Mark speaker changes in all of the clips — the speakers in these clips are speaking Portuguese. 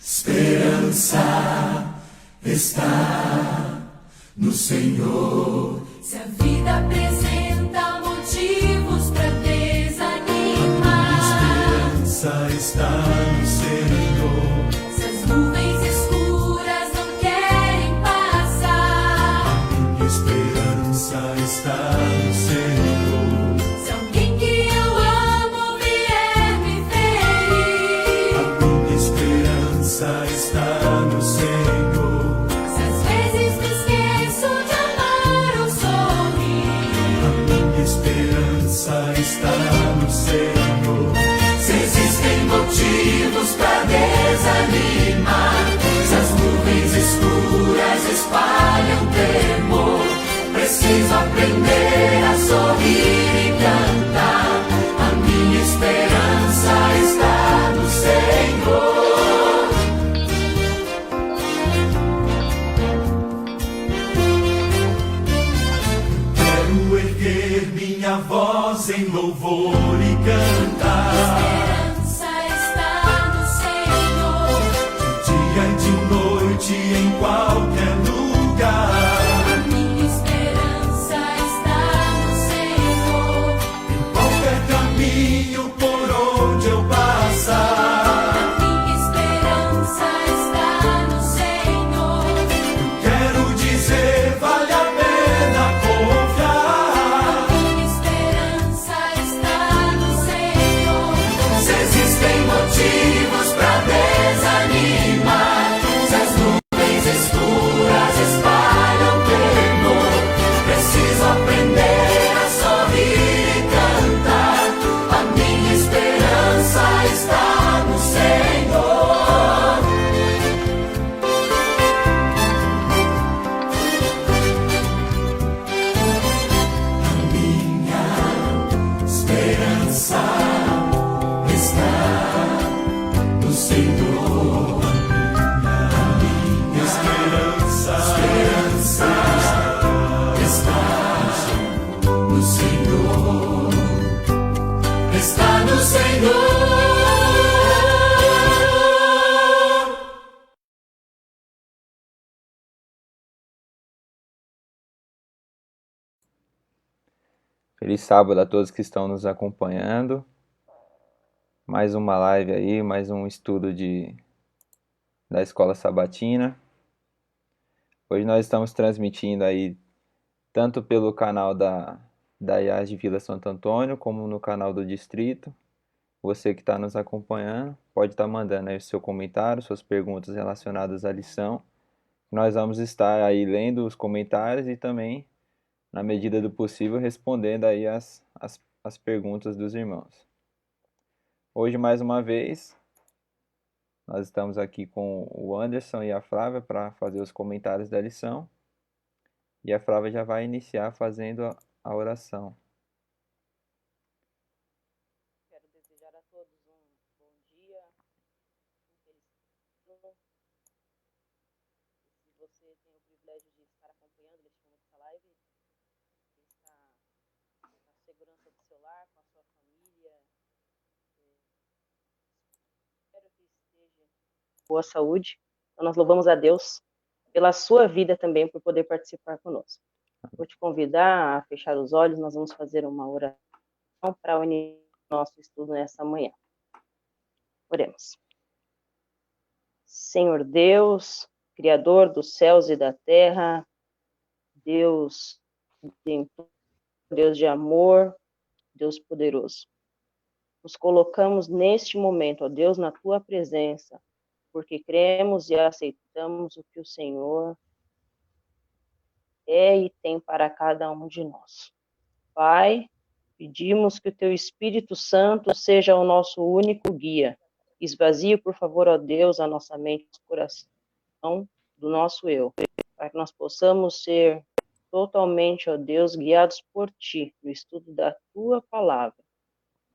Speaker 1: Esperança está no Senhor.
Speaker 2: Se a vida apresenta motivos para desanimar,
Speaker 1: A esperança está no Senhor.
Speaker 2: se as nuvens escuras não querem passar,
Speaker 1: A minha esperança está no Senhor.
Speaker 2: se alguém que eu amo vier me ferir,
Speaker 1: A minha esperança está no Senhor.
Speaker 2: se às vezes me esqueço de amar ou sorrir,
Speaker 1: A minha esperança está no Senhor. Se existem motivos para desanimar, se as nuvens escuras espalham temor, preciso aprender a sorrir e cantar. A minha esperança está no Senhor. Quero erguer minha voz em louvor e cantar.
Speaker 2: esperança está no Senhor,
Speaker 1: De dia e de noite em qualquer lugar.
Speaker 2: a minha esperança está no Senhor,
Speaker 1: Em qualquer caminho por onde eu passar.
Speaker 2: minha esperança está no Senhor,
Speaker 1: Quero dizer, vale a pena confiar.
Speaker 2: minha esperança está no Senhor,
Speaker 1: Se existem motivos para desanimar, se as nuvens escuras espalham temor, preciso aprender a sorrir e cantar. A minha esperança está no Senhor. A minha esperança está no Senhor. A minha esperança está no Senhor. Está no Senhor.
Speaker 3: Feliz sábado a todos que estão nos acompanhando. Mais uma live aí, mais um estudo da Escola Sabatina. Hoje nós estamos transmitindo aí tanto pelo canal da IAS de Vila Santo Antônio, como no canal do Distrito. Você que está nos acompanhando, pode estar mandando aí o seu comentário, suas perguntas relacionadas à lição. Nós vamos estar aí lendo os comentários e também, na medida do possível, respondendo aí as perguntas dos irmãos. Hoje, mais uma vez, nós estamos aqui com o Anderson e a Flávia para fazer os comentários da lição. E a Flávia já vai iniciar fazendo a oração.
Speaker 4: Quero desejar a todos um bom dia, um feliz ano. E se você tem o privilégio de estar acompanhando neste momento essa live, está na segurança do seu lar, com a sua família. Espero que esteja em boa saúde. Então, nós louvamos a Deus pela sua vida também, por poder participar conosco. Vou te convidar a fechar os olhos, nós vamos fazer uma oração para unir nosso estudo nessa manhã. Oremos. Senhor Deus, Criador dos céus e da terra, Deus Deus de amor, Deus poderoso. Nos colocamos neste momento, ó Deus, na tua presença, porque cremos e aceitamos o que o Senhor é e tem para cada um de nós. Pai, pedimos que o teu Espírito Santo seja o nosso único guia. Esvazie, por favor, ó Deus, a nossa mente e coração do nosso eu, para que nós possamos ser totalmente, ó Deus, guiados por ti no estudo da tua palavra.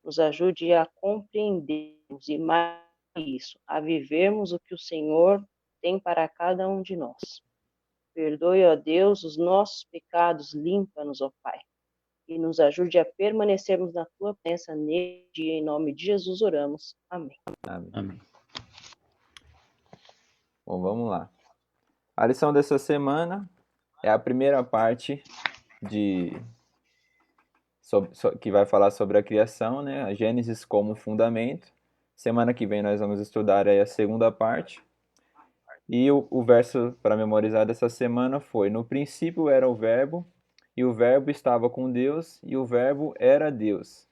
Speaker 4: Nos ajude a compreendermos e mais isso, a vivermos o que o Senhor tem para cada um de nós. Perdoe, ó Deus, os nossos pecados, limpa-nos, ó Pai, e nos ajude a permanecermos na tua presença neste dia, em nome de Jesus oramos. Amém.
Speaker 3: Amém. Bom, vamos lá. A lição dessa semana é a primeira parte de que vai falar sobre a criação, né? A Gênesis como fundamento. Semana que vem nós vamos estudar aí a segunda parte. E o verso para memorizar dessa semana foi: No princípio era o Verbo, e o Verbo estava com Deus, e o Verbo era Deus.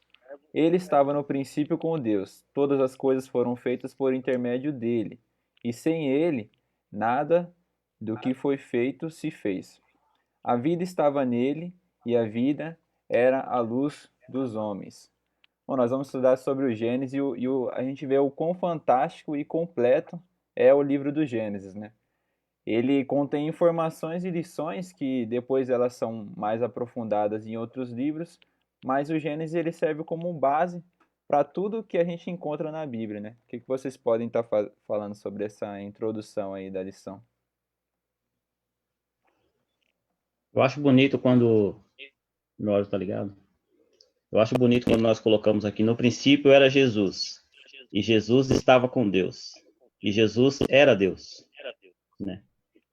Speaker 3: Ele estava no princípio com Deus. Todas as coisas foram feitas por intermédio dele, e sem ele, nada do que foi feito se fez. A vida estava nele, e a vida era a luz dos homens. Bom, nós vamos estudar sobre o Gênesis a gente vê o quão fantástico e completo é o livro do Gênesis, né? Ele contém informações e lições que depois elas são mais aprofundadas em outros livros, mas o Gênesis ele serve como base para tudo que a gente encontra na Bíblia, né? O que vocês podem estar falando sobre essa introdução aí da lição?
Speaker 5: Eu acho bonito quando... Meu áudio tá ligado? Eu acho bonito quando nós colocamos aqui, no princípio era Jesus, e Jesus estava com Deus, e Jesus era Deus, né?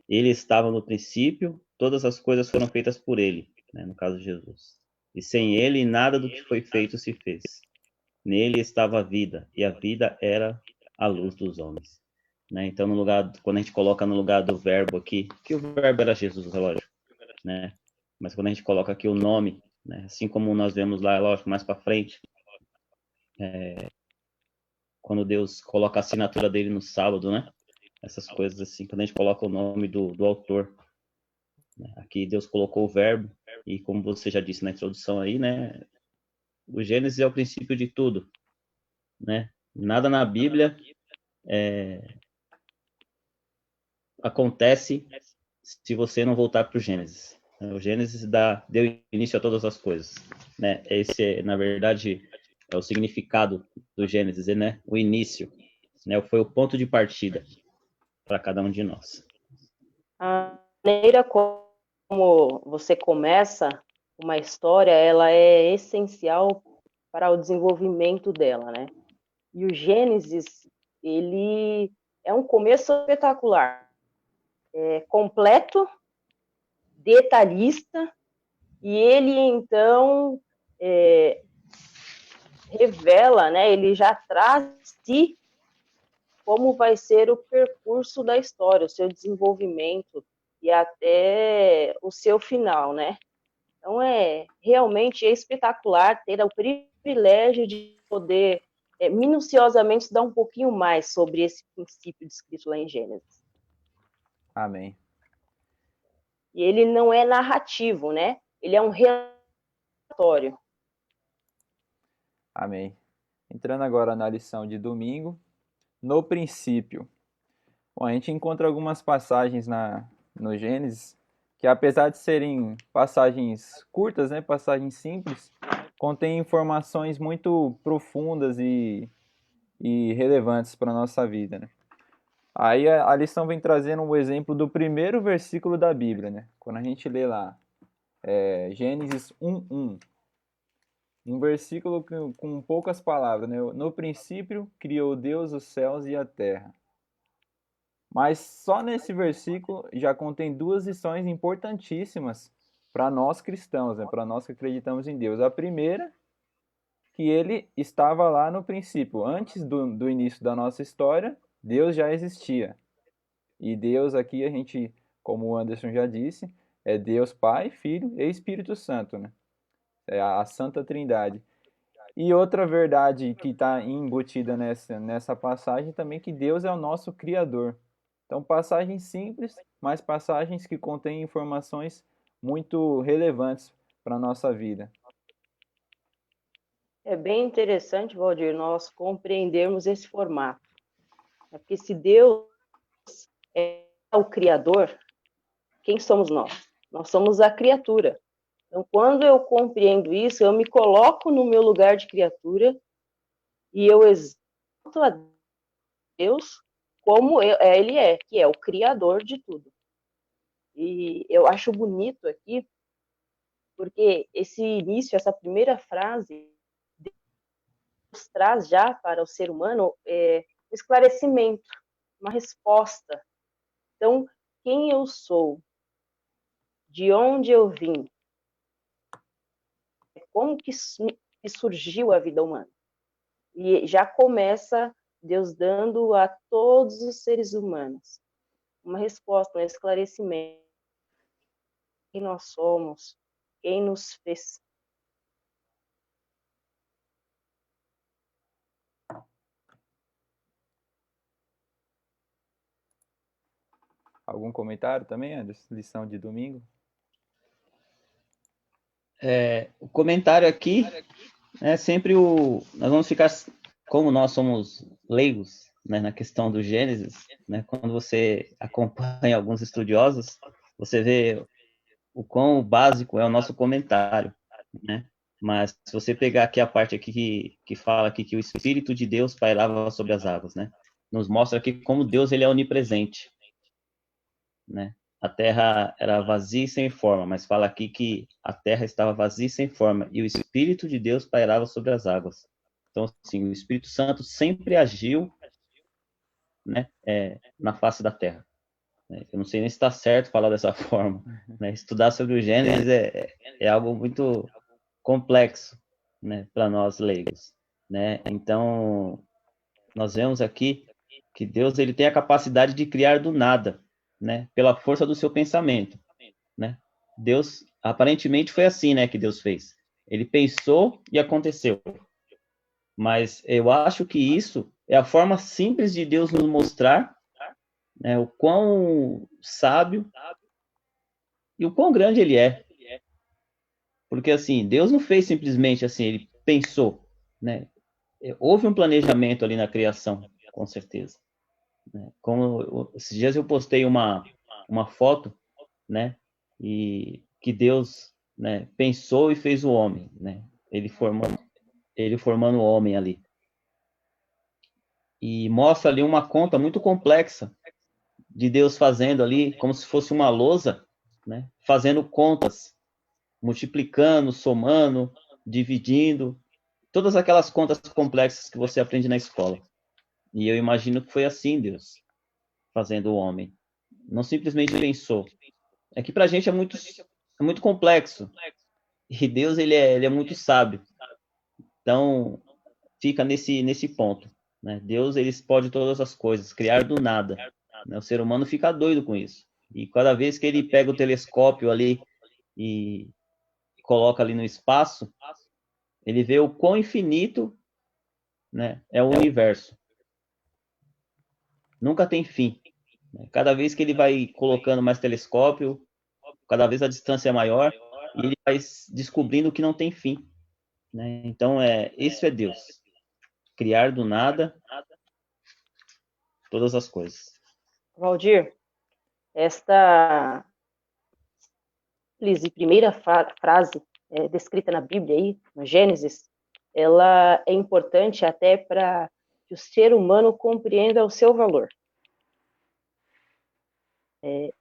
Speaker 5: Ele estava no princípio, todas as coisas foram feitas por ele, né? No caso de Jesus. E sem ele, nada do que foi feito se fez. Nele estava a vida, e a vida era a luz dos homens, né? Então, no lugar, quando a gente coloca no lugar do verbo aqui, que o verbo era Jesus, é lógico, né? Mas quando a gente coloca aqui o nome, né? Assim como nós vemos lá, lógico, mais para frente, quando Deus coloca a assinatura dele no sábado, né? Essas coisas assim, quando a gente coloca o nome do autor, né? Aqui Deus colocou o verbo, e como você já disse na introdução aí, né? O Gênesis é o princípio de tudo, né? Nada na Bíblia acontece se você não voltar para o Gênesis. O Gênesis deu início a todas as coisas, né? Esse, na verdade, é o significado do Gênesis, né? O início, né? Foi o ponto de partida para cada um de nós.
Speaker 4: A maneira como você começa uma história, ela é essencial para o desenvolvimento dela, né? E o Gênesis, ele é um começo espetacular, completo, detalhista, e ele então revela, né? Ele já traz como vai ser o percurso da história, o seu desenvolvimento e até o seu final, né? Então, realmente espetacular ter o privilégio de poder minuciosamente estudar um pouquinho mais sobre esse princípio descrito lá em Gênesis.
Speaker 3: Amém.
Speaker 4: E ele não é narrativo, né? Ele é um relatório.
Speaker 3: Amém. Entrando agora na lição de domingo, no princípio. Bom, a gente encontra algumas passagens no Gênesis que, apesar de serem passagens curtas, né, passagens simples, contêm informações muito profundas e relevantes para a nossa vida, né? Aí a lição vem trazendo um exemplo do primeiro versículo da Bíblia, né? Quando a gente lê lá, Gênesis 1:1, um versículo com poucas palavras, né? No princípio criou Deus os céus e a terra. Mas só nesse versículo já contém duas lições importantíssimas para nós cristãos, né? Para nós que acreditamos em Deus. A primeira, que ele estava lá no princípio. Antes do início da nossa história, Deus já existia. E Deus aqui, a gente, como o Anderson já disse, é Deus Pai, Filho e Espírito Santo, né? É a Santa Trindade. E outra verdade que está embutida nessa passagem também, que Deus é o nosso Criador. Então, passagens simples, mas passagens que contêm informações muito relevantes para a nossa vida.
Speaker 4: É bem interessante, Valdir, nós compreendermos esse formato. Porque se Deus é o Criador, quem somos nós? Nós somos a criatura. Então, quando eu compreendo isso, eu me coloco no meu lugar de criatura e eu exalto a Deus como Ele é, que é o Criador de tudo. E eu acho bonito aqui, porque esse início, essa primeira frase, Deus traz já para o ser humano um esclarecimento, uma resposta Então, quem eu sou? De onde eu vim? Como que surgiu a vida humana? E já começa Deus dando a todos os seres humanos uma resposta, um esclarecimento. Quem nós somos, quem nos fez.
Speaker 3: Algum comentário também, Anderson? Lição de domingo?
Speaker 5: O comentário aqui é sempre o... Nós vamos ficar, como nós somos leigos, né, na questão do Gênesis, né, quando você acompanha alguns estudiosos, você vê o quão básico é o nosso comentário, né? Mas se você pegar aqui a parte aqui que fala aqui que o Espírito de Deus pairava sobre as águas, né? Nos mostra aqui como Deus ele é onipresente, né? A terra era vazia e sem forma, mas fala aqui que a terra estava vazia e sem forma, e o Espírito de Deus pairava sobre as águas. Então, assim, o Espírito Santo sempre agiu, né, na face da terra. Eu não sei nem se está certo falar dessa forma, né? Estudar sobre o Gênesis é algo muito complexo, né, para nós leigos, né? Então, nós vemos aqui que Deus ele tem a capacidade de criar do nada, né, pela força do seu pensamento, né? Deus, aparentemente foi assim, né, que Deus fez. Ele pensou e aconteceu. Mas eu acho que isso é a forma simples de Deus nos mostrar, né, o quão sábio e o quão grande ele é. Porque assim, Deus não fez simplesmente assim, ele pensou, né? Houve um planejamento ali na criação, com certeza. Como esses dias eu postei uma foto, né? E que Deus, né, pensou e fez o homem, né? Ele formando o homem ali. E mostra ali uma conta muito complexa de Deus fazendo ali, como se fosse uma lousa, né? Fazendo contas, multiplicando, somando, dividindo, todas aquelas contas complexas que você aprende na escola. E eu imagino que foi assim Deus fazendo o homem. Não simplesmente pensou. É que para a gente é muito complexo. E Deus ele é muito sábio. Então fica nesse ponto, né? Deus ele pode todas as coisas, criar do nada. Né? O ser humano fica doido com isso. E cada vez que ele pega o telescópio ali e coloca ali no espaço, ele vê o quão infinito, né, é o universo. Nunca tem fim. Cada vez que ele vai colocando mais telescópio, cada vez a distância é maior, e ele vai descobrindo que não tem fim. Né? Então, isso é Deus. Criar do nada todas as coisas.
Speaker 4: Valdir, esta simples e primeira frase descrita na Bíblia, aí, no Gênesis, ela é importante até para que o ser humano compreenda o seu valor.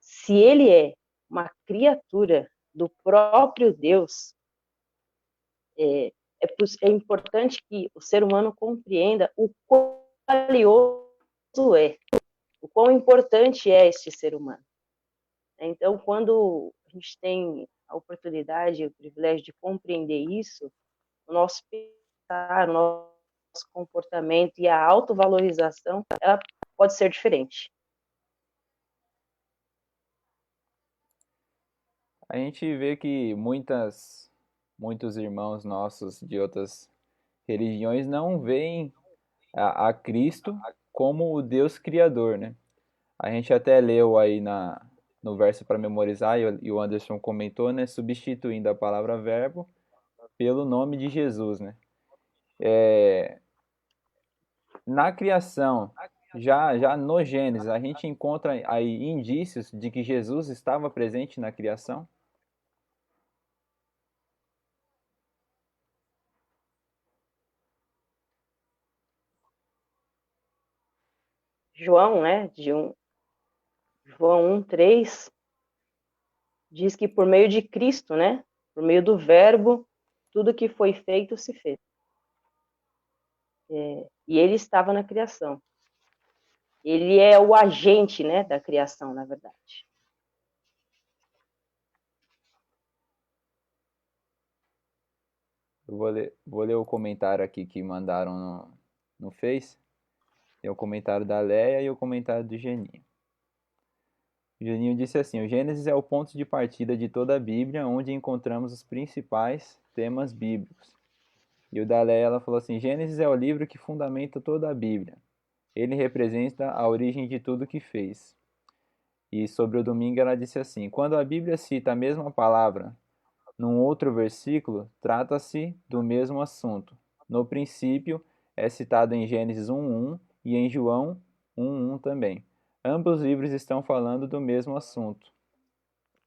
Speaker 4: Se ele é uma criatura do próprio Deus, é importante que o ser humano compreenda o quão valioso é, o quão importante é este ser humano. Então, quando a gente tem a oportunidade, o privilégio de compreender isso, o nosso pensar, o nosso comportamento e a autovalorização, ela pode ser diferente.
Speaker 3: A gente vê que muitos irmãos nossos de outras religiões não veem a Cristo como o Deus Criador, né? A gente até leu aí no verso para memorizar, e o Anderson comentou, né? Substituindo a palavra verbo pelo nome de Jesus, né? Na criação, já no Gênesis, a gente encontra aí indícios de que Jesus estava presente na criação?
Speaker 4: João, né, João 1:3, diz que por meio de Cristo, né, por meio do verbo, tudo que foi feito se fez. E ele estava na criação. Ele é o agente, né, da criação, na verdade.
Speaker 3: Eu vou ler o comentário aqui que mandaram no Face. Tem o comentário da Leia e o comentário do Geninho. O Geninho disse assim: o Gênesis é o ponto de partida de toda a Bíblia, onde encontramos os principais temas bíblicos. E o da Leia, ela falou assim: Gênesis é o livro que fundamenta toda a Bíblia. Ele representa a origem de tudo que fez. E sobre o domingo ela disse assim: quando a Bíblia cita a mesma palavra num outro versículo, trata-se do mesmo assunto. No princípio, é citado em Gênesis 1:1 e em João 1:1 também. Ambos os livros estão falando do mesmo assunto.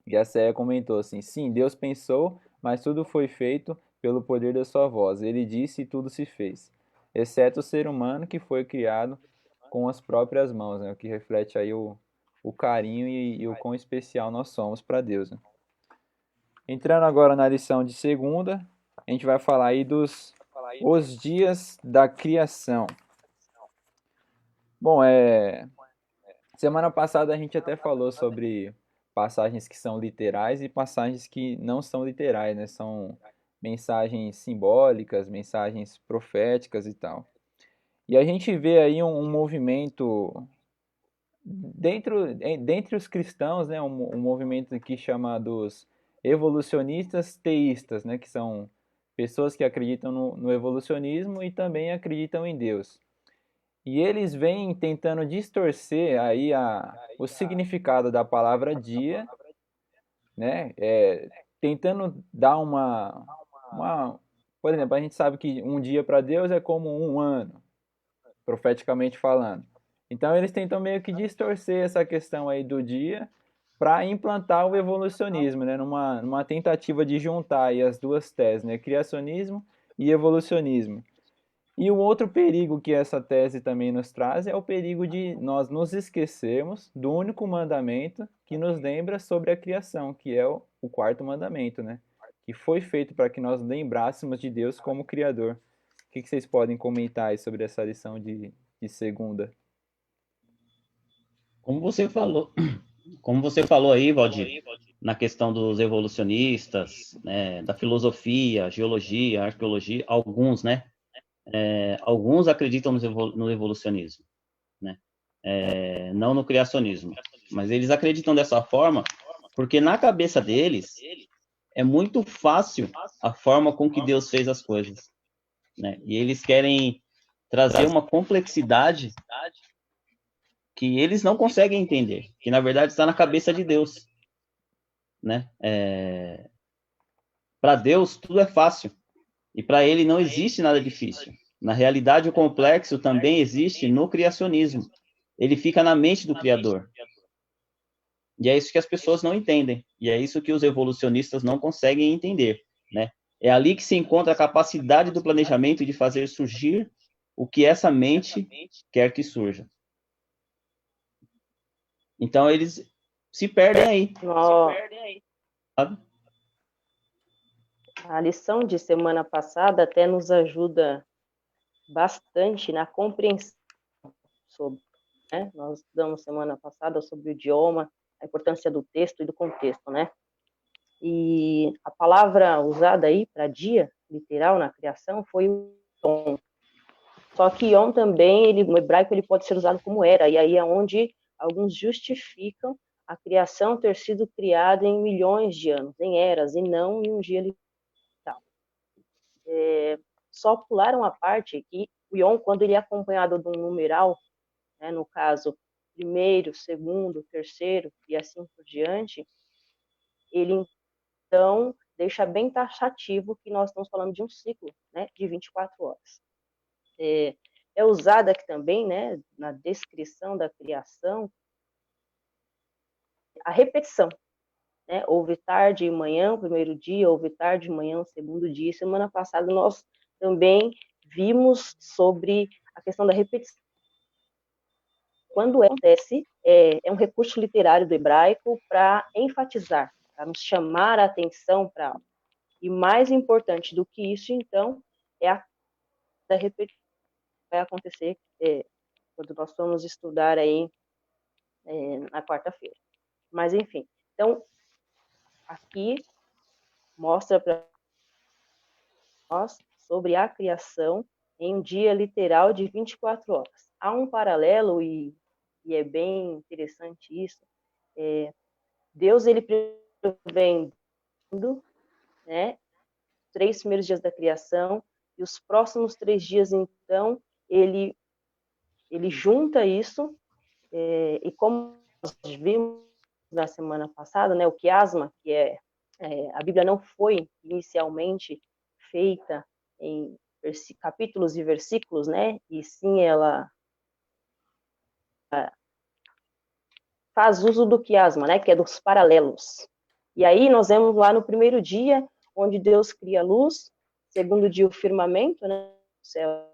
Speaker 3: E a Céia comentou assim: sim, Deus pensou, mas tudo foi feito pelo poder da sua voz. Ele disse e tudo se fez, exceto o ser humano que foi criado com as próprias mãos, né? O que reflete aí o carinho e o quão especial nós somos para Deus, né? Entrando agora na lição de segunda, a gente vai falar aí dos os dias da criação. Bom, semana passada a gente até falou sobre passagens que são literais e passagens que não são literais, né? São mensagens simbólicas, mensagens proféticas e tal. E a gente vê aí um movimento dentre os cristãos, né? Um movimento que chama dos evolucionistas teístas, né? Que são pessoas que acreditam no evolucionismo e também acreditam em Deus. E eles vêm tentando distorcer aí o significado da palavra dia, né? Tentando dar por exemplo, a gente sabe que um dia para Deus é como um ano, profeticamente falando. Então eles tentam meio que distorcer essa questão aí do dia para implantar o evolucionismo, né? Numa tentativa de juntar aí as duas teses, né? Criacionismo e evolucionismo. E o outro perigo que essa tese também nos traz é o perigo de nós nos esquecermos do único mandamento que nos lembra sobre a criação, que é o quarto mandamento, né? Que foi feito para que nós lembrássemos de Deus como Criador. O que vocês podem comentar aí sobre essa lição de segunda?
Speaker 5: Como você falou, como você falou aí, Valdir, na questão dos evolucionistas, né, da filosofia, geologia, arqueologia, alguns, né? Alguns acreditam no evolucionismo, né? Não no criacionismo, mas eles acreditam dessa forma porque na cabeça deles é muito fácil a forma com que Deus fez as coisas, né? E eles querem trazer uma complexidade que eles não conseguem entender, que na verdade está na cabeça de Deus, né? Para Deus tudo é fácil e para ele não existe nada difícil. Na realidade, o complexo também existe no criacionismo. Ele fica na mente do Criador. E é isso que as pessoas não entendem. E é isso que os evolucionistas não conseguem entender, né? É ali que se encontra a capacidade do planejamento de fazer surgir o que essa mente quer que surja. Então, eles se perdem aí. Sabe?
Speaker 4: A lição de semana passada até nos ajuda bastante na compreensão sobre, né? Nós estudamos semana passada sobre o idioma, a importância do texto e do contexto, né? E a palavra usada aí para dia, literal, na criação, foi Yom. Só que Yom também, no hebraico, ele pode ser usado como era, e aí é onde alguns justificam a criação ter sido criada em milhões de anos, em eras, e não em um dia literal. Só pularam a parte que o Yom, quando ele é acompanhado de um numeral, né, no caso, primeiro, segundo, terceiro, e assim por diante, ele então deixa bem taxativo que nós estamos falando de um ciclo, né, de 24 horas. É usada aqui também, né, na descrição da criação, a repetição, né? Houve tarde e manhã, o primeiro dia, houve tarde e manhã, o segundo dia. Semana passada nós também vimos sobre a questão da repetição. Quando acontece, é um recurso literário do hebraico para enfatizar, para nos chamar a atenção para algo. E mais importante do que isso, então, é a repetição que vai acontecer quando nós formos estudar aí na quarta-feira. Mas, enfim, então, aqui mostra para nós sobre a criação em um dia literal de 24 horas. Há um paralelo, e é bem interessante isso, Deus, ele prevendo, né, 3 primeiros dias da criação, e os próximos 3 dias, então, ele junta isso, e como nós vimos na semana passada, né, o quiasma, que a Bíblia não foi inicialmente feita em capítulos e versículos, né, e sim ela faz uso do quiasma, né, que é dos paralelos. E aí nós vemos lá no primeiro dia, onde Deus cria a luz, segundo dia o firmamento, né, o céu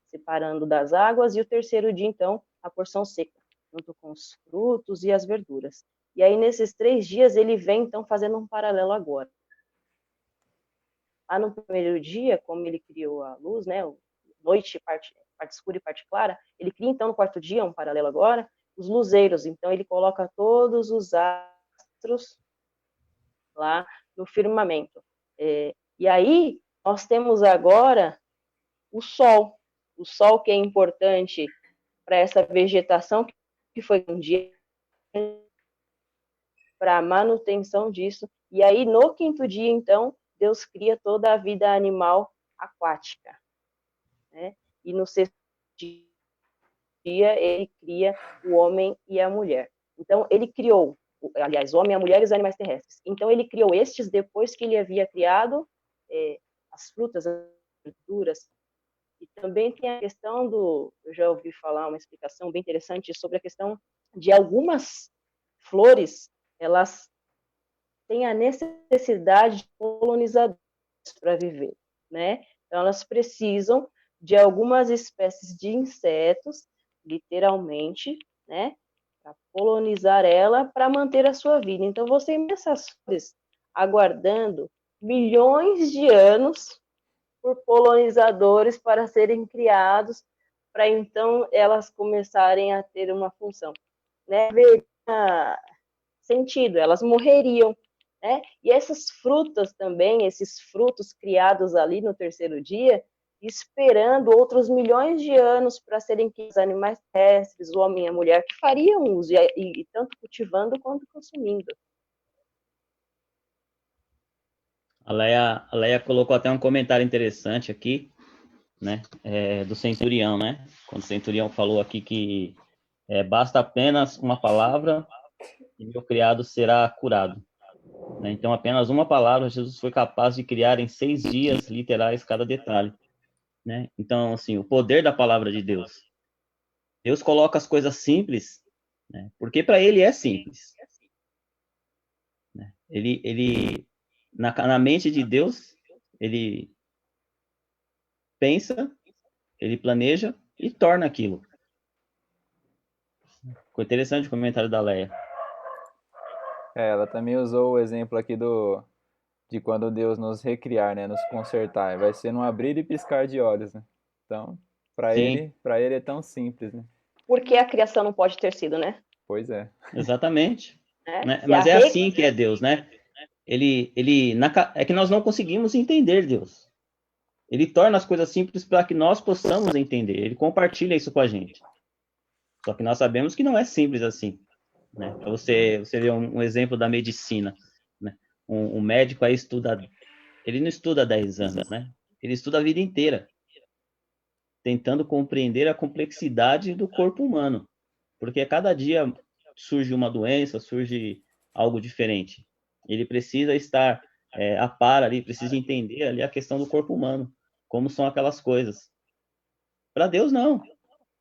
Speaker 4: separando das águas, e o terceiro dia, então, a porção seca, junto com os frutos e as verduras. E aí, nesses 3 dias, ele vem, então, fazendo um paralelo agora. Lá no primeiro dia, como ele criou a luz, né, noite, parte escura e parte clara, ele cria, então, no quarto dia, um paralelo agora, os luzeiros. Então, ele coloca todos os astros lá no firmamento. E aí, nós temos agora o sol que é importante para essa vegetação, que foi um dia para a manutenção disso. E aí, no quinto dia, então, Deus cria toda a vida animal aquática, né? E no sexto dia, ele cria o homem e a mulher. Então, ele criou, aliás, o homem, a mulher e os animais terrestres. Então, ele criou estes depois que ele havia criado as frutas, as verduras. E também tem a questão eu já ouvi falar uma explicação bem interessante sobre a questão de algumas flores, elas têm a necessidade de colonizadores para viver, né? Então, elas precisam de algumas espécies de insetos, literalmente, né? Para colonizar ela, para manter a sua vida. Então, você tem essas flores aguardando milhões de anos por polonizadores para serem criados, para então elas começarem a ter uma função, né? Sentido, elas morreriam, né? E essas frutas também, esses frutos criados ali no terceiro dia, esperando outros milhões de anos para serem criados animais terrestres, o homem e a mulher, que fariam uso, e tanto cultivando quanto consumindo.
Speaker 5: A Leia colocou até um comentário interessante aqui, né, do centurião, né? Quando o centurião falou aqui que basta apenas uma palavra e meu criado será curado. Né? Então, apenas uma palavra, Jesus foi capaz de criar em 6 dias literais cada detalhe. Né? Então, assim, o poder da palavra de Deus. Deus coloca as coisas simples, né? Porque para ele é simples. Né? Ele na mente de Deus, ele pensa, ele planeja e torna aquilo. Ficou interessante o comentário da Leia.
Speaker 3: Ela também usou o exemplo aqui de quando Deus nos recriar, né, nos consertar. Vai ser num abrir e piscar de olhos, né? Então, para
Speaker 5: Sim.
Speaker 3: ele é tão simples, né?
Speaker 4: Porque a criação não pode ter sido, né?
Speaker 3: Pois é.
Speaker 5: Exatamente. Né?
Speaker 4: Se
Speaker 5: Mas é assim que é Deus, né? É que nós não conseguimos entender Deus. Ele torna as coisas simples para que nós possamos entender. Ele compartilha isso com a gente. Só que nós sabemos que não é simples assim. Né? Para você ver um exemplo da medicina. Né? Um médico aí ele não estuda 10 anos, né? Ele estuda a vida inteira, tentando compreender a complexidade do corpo humano. Porque a cada dia surge uma doença, surge algo diferente. Ele precisa estar a par ali, precisa entender ali a questão do corpo humano, como são aquelas coisas. Para Deus, não.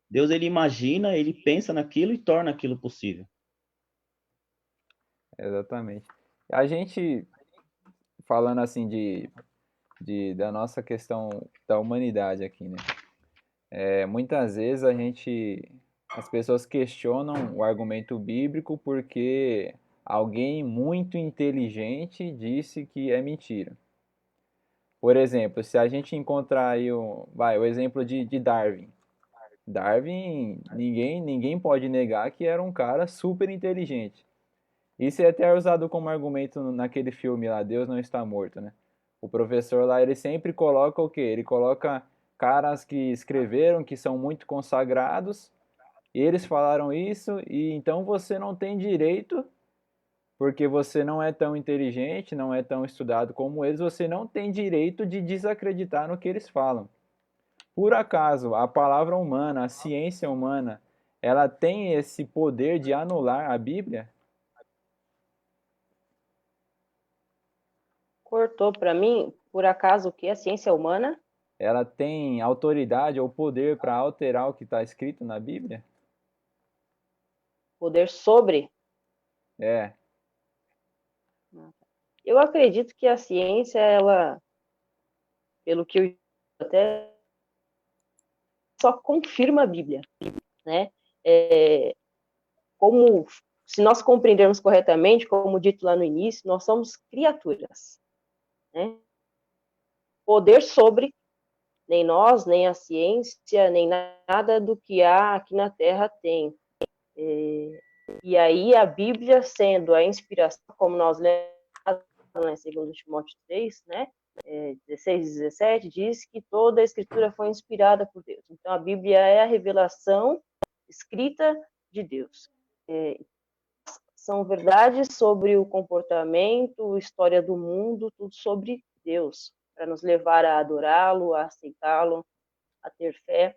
Speaker 5: Deus, ele imagina, ele pensa naquilo e torna aquilo possível.
Speaker 3: Exatamente. A gente, falando assim da nossa questão da humanidade aqui, né? Muitas vezes as pessoas questionam o argumento bíblico porque alguém muito inteligente disse que é mentira. Por exemplo, se a gente encontrar aí o exemplo de Darwin. Darwin, ninguém pode negar que era um cara super inteligente. Isso é até usado como argumento naquele filme lá, Deus Não Está Morto, né? O professor lá, ele sempre coloca o quê? Ele coloca caras que escreveram, que são muito consagrados, e eles falaram isso, e então você não tem direito, porque você não é tão inteligente, não é tão estudado como eles, você não tem direito de desacreditar no que eles falam. Por acaso, a palavra humana, a ciência humana, ela tem esse poder de anular a Bíblia?
Speaker 4: Cortou para mim, por acaso, o que? A ciência humana?
Speaker 3: Ela tem autoridade ou poder para alterar o que está escrito na Bíblia?
Speaker 4: Poder sobre?
Speaker 3: É,
Speaker 4: Eu acredito que a ciência, ela, pelo que eu até só confirma a Bíblia, né? Como, se nós compreendermos corretamente, como dito lá no início, nós somos criaturas, né? Poder sobre nem nós, nem a ciência, nem nada do que há aqui na Terra tem. E aí a Bíblia sendo a inspiração, como nós lemos, né, segundo Timóteo 3, né, 16 e 17, diz que toda a escritura foi inspirada por Deus. Então a Bíblia é a revelação escrita de Deus. São verdades sobre o comportamento, história do mundo, tudo sobre Deus, para nos levar a adorá-lo, a aceitá-lo, a ter fé.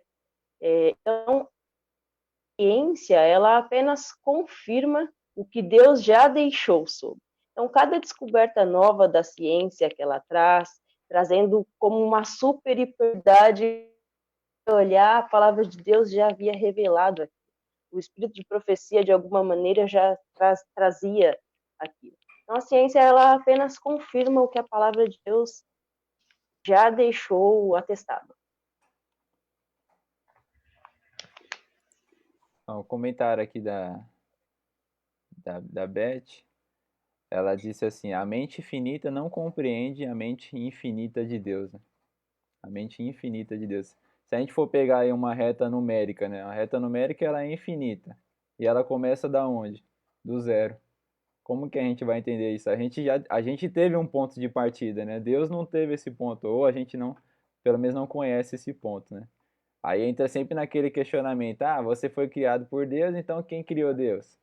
Speaker 4: Então, a ciência, ela apenas confirma o que Deus já deixou sobre. Então, cada descoberta nova da ciência que ela traz, trazendo como uma superioridade, olhar, a palavra de Deus já havia revelado aqui. O espírito de profecia, de alguma maneira, já trazia aquilo. Então, a ciência, ela apenas confirma o que a palavra de Deus já deixou atestado.
Speaker 3: então, o comentário aqui da Beth, ela disse assim: a mente finita não compreende a mente infinita de Deus, né? A mente infinita de Deus. Se a gente for pegar aí uma reta numérica, né? A reta numérica ela é infinita. E ela começa da onde? Do zero. Como que a gente vai entender isso? A gente teve um ponto de partida, né? Deus não teve esse ponto, ou a gente não, pelo menos não conhece esse ponto, né? Aí entra sempre naquele questionamento: ah, você foi criado por Deus, então quem criou Deus?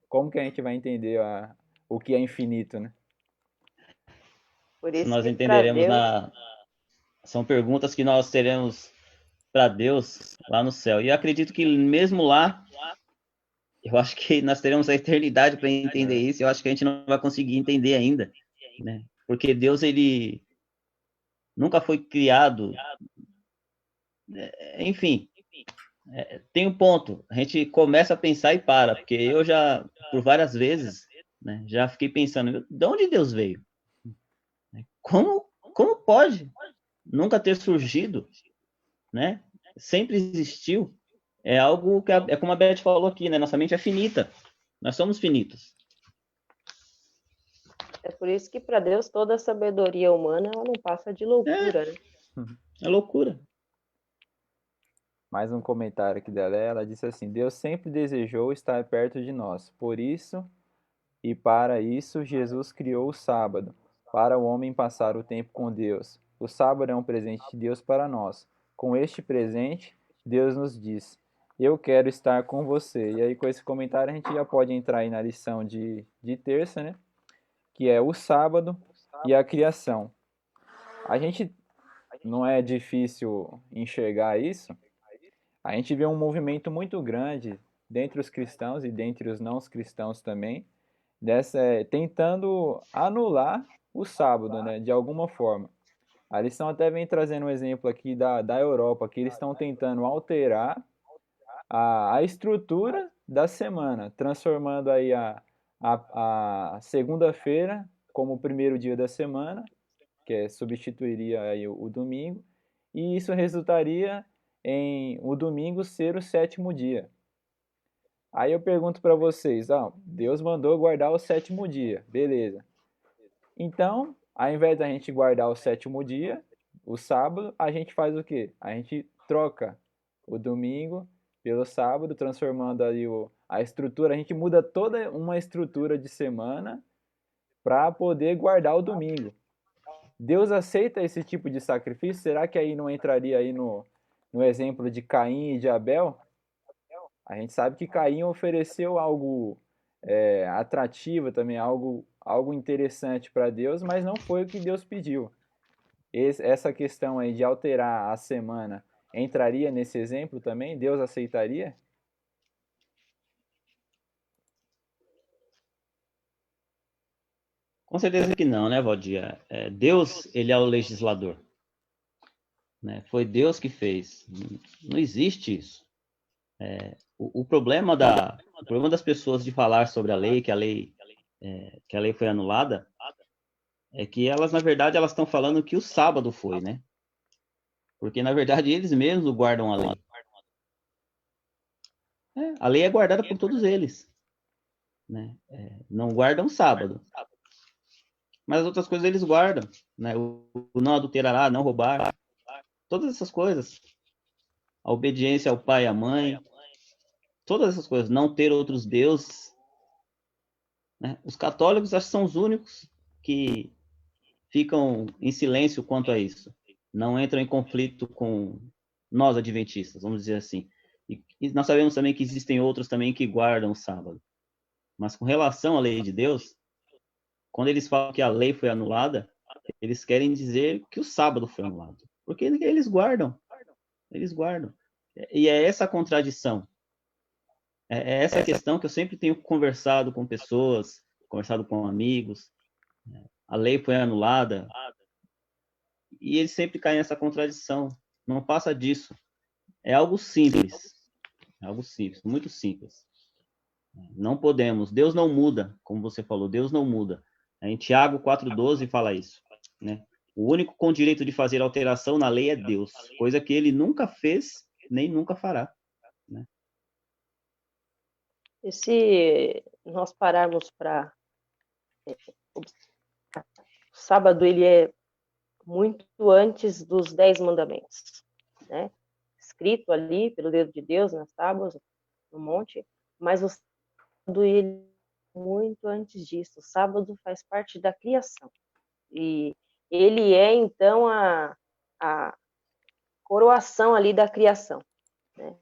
Speaker 3: Como que a gente vai entender o que é infinito, né?
Speaker 4: Por
Speaker 5: Se
Speaker 4: isso
Speaker 5: nós
Speaker 4: que para
Speaker 5: entenderemos
Speaker 4: Deus,
Speaker 5: na. São perguntas que nós teremos para Deus lá no céu. E eu acredito que mesmo lá, eu acho que nós teremos a eternidade para entender isso. Eu acho que a gente não vai conseguir entender ainda, né? Porque Deus, ele nunca foi criado. Enfim, tem um ponto. A gente começa a pensar e para, porque eu já, por várias vezes, né, já fiquei pensando, de onde Deus veio? Como pode nunca ter surgido, né? Sempre existiu. É algo que é como a Beth falou aqui, né? Nossa mente é finita. Nós somos finitos.
Speaker 4: é por isso que para Deus toda a sabedoria humana ela não passa de loucura, né?
Speaker 5: É loucura.
Speaker 3: Mais um comentário aqui dela, ela disse assim: Deus sempre desejou estar perto de nós, por isso e para isso Jesus criou o sábado, para o homem passar o tempo com Deus. O sábado é um presente de Deus para nós. Com este presente, Deus nos diz: eu quero estar com você. E aí, com esse comentário, a gente já pode entrar aí na lição de terça, né? Que é o sábado e a criação. A gente não é difícil enxergar isso. A gente vê um movimento muito grande dentre os cristãos e dentre os não cristãos também, tentando anular o sábado, né, de alguma forma. A lição até vem trazendo um exemplo aqui da Europa, que eles estão tentando alterar a estrutura da semana, transformando aí a segunda-feira como o primeiro dia da semana, substituiria aí o domingo, e isso resultaria em o domingo ser o sétimo dia. Aí eu pergunto para vocês, Deus mandou guardar o sétimo dia, beleza. Então, ao invés da gente guardar o sétimo dia, o sábado, a gente faz o quê? A gente troca o domingo pelo sábado, transformando aí a estrutura. A gente muda toda uma estrutura de semana para poder guardar o domingo. Deus aceita esse tipo de sacrifício? Será que aí não entraria aí no exemplo de Caim e de Abel? A gente sabe que Caim ofereceu algo atrativo também, algo interessante para Deus, mas não foi o que Deus pediu. Essa questão aí de alterar a semana entraria nesse exemplo também? Deus aceitaria?
Speaker 5: Com certeza que não, né, Valdir? Deus, ele é o legislador. Né? Foi Deus que fez. Não existe isso. O problema das pessoas de falar sobre a lei, que a lei foi anulada, é que elas, na verdade, elas estão falando que o sábado foi, né? Porque, na verdade, eles mesmos guardam a lei. A lei é guardada por todos eles. Né? Não guardam o sábado. Mas as outras coisas eles guardam. Né? O não adulterará, não roubar. Todas essas coisas. A obediência ao pai e à mãe. Todas essas coisas. Não ter outros deuses. Né? Os católicos, acho que são os únicos que ficam em silêncio quanto a isso. Não entram em conflito com nós adventistas, vamos dizer assim. E nós sabemos também que existem outros também que guardam o sábado. Mas com relação à lei de Deus, quando eles falam que a lei foi anulada, eles querem dizer que o sábado foi anulado. Porque eles guardam. Eles guardam. E é essa contradição. É essa questão que eu sempre tenho conversado com pessoas, conversado com amigos. A lei foi anulada. E eles sempre caem nessa contradição. Não passa disso. É algo simples. É algo simples, muito simples. Não podemos. Deus não muda, como você falou. Deus não muda. Em Tiago 4,12 fala isso. Né? O único com direito de fazer alteração na lei é Deus. Coisa que ele nunca fez, nem nunca fará. Né?
Speaker 4: E se nós pararmos para... O sábado, ele é muito antes dos 10 mandamentos, né? Escrito ali pelo dedo de Deus nas tábuas, no monte, mas o sábado, ele é muito antes disso. O sábado faz parte da criação. E ele é, então, a coroação ali da criação. Né?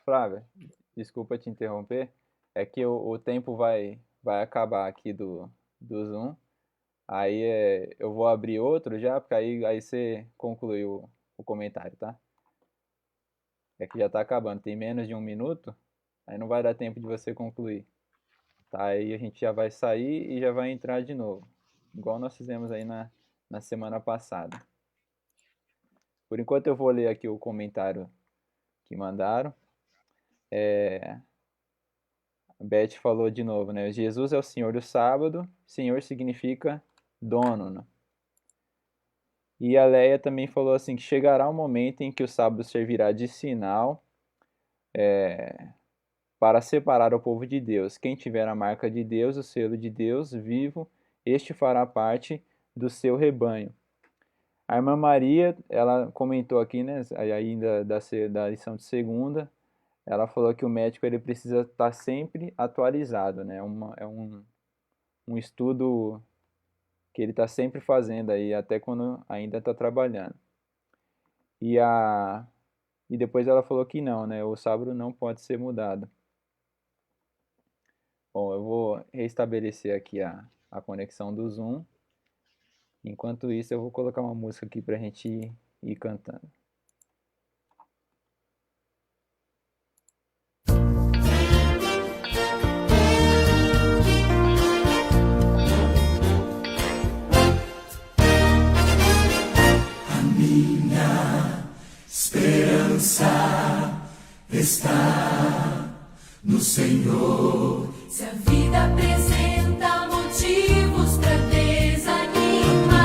Speaker 3: Flávia, desculpa te interromper, é que o tempo vai acabar aqui do Zoom. Aí eu vou abrir outro já, porque aí você concluiu o comentário, tá? É que já tá acabando, tem menos de 1 minuto, aí não vai dar tempo de você concluir. Tá, aí a gente já vai sair e já vai entrar de novo, igual nós fizemos aí na semana passada. Por enquanto eu vou ler aqui o comentário que mandaram. A Beth falou de novo, né? Jesus é o Senhor do sábado, Senhor significa dono, né? E a Leia também falou assim, que chegará um momento em que o sábado servirá de sinal para separar o povo de Deus. Quem tiver a marca de Deus, o selo de Deus vivo, este fará parte do seu rebanho. A irmã Maria, ela comentou aqui, né, ainda da lição de segunda, ela falou que o médico ele precisa estar sempre atualizado, né? É um estudo que ele está sempre fazendo aí, até quando ainda está trabalhando. E depois ela falou que não, né? O sábado não pode ser mudado. Bom, eu vou restabelecer aqui a conexão do Zoom. Enquanto isso, eu vou colocar uma música aqui para a gente ir cantando.
Speaker 1: Esperança está no Senhor.
Speaker 2: Se a vida apresenta motivos para desanimar,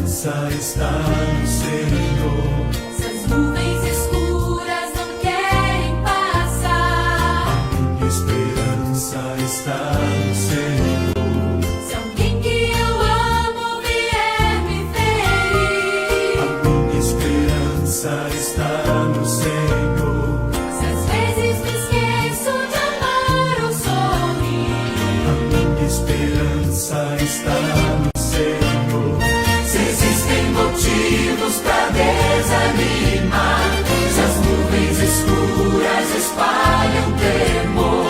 Speaker 1: Esperança está no Senhor.
Speaker 2: se as nuvens escuras não querem passar,
Speaker 1: Minha esperança está no Senhor.
Speaker 2: se alguém que eu amo vier me ferir,
Speaker 1: Minha esperança
Speaker 2: pra desanimar. Se as nuvens escuras espalham temor,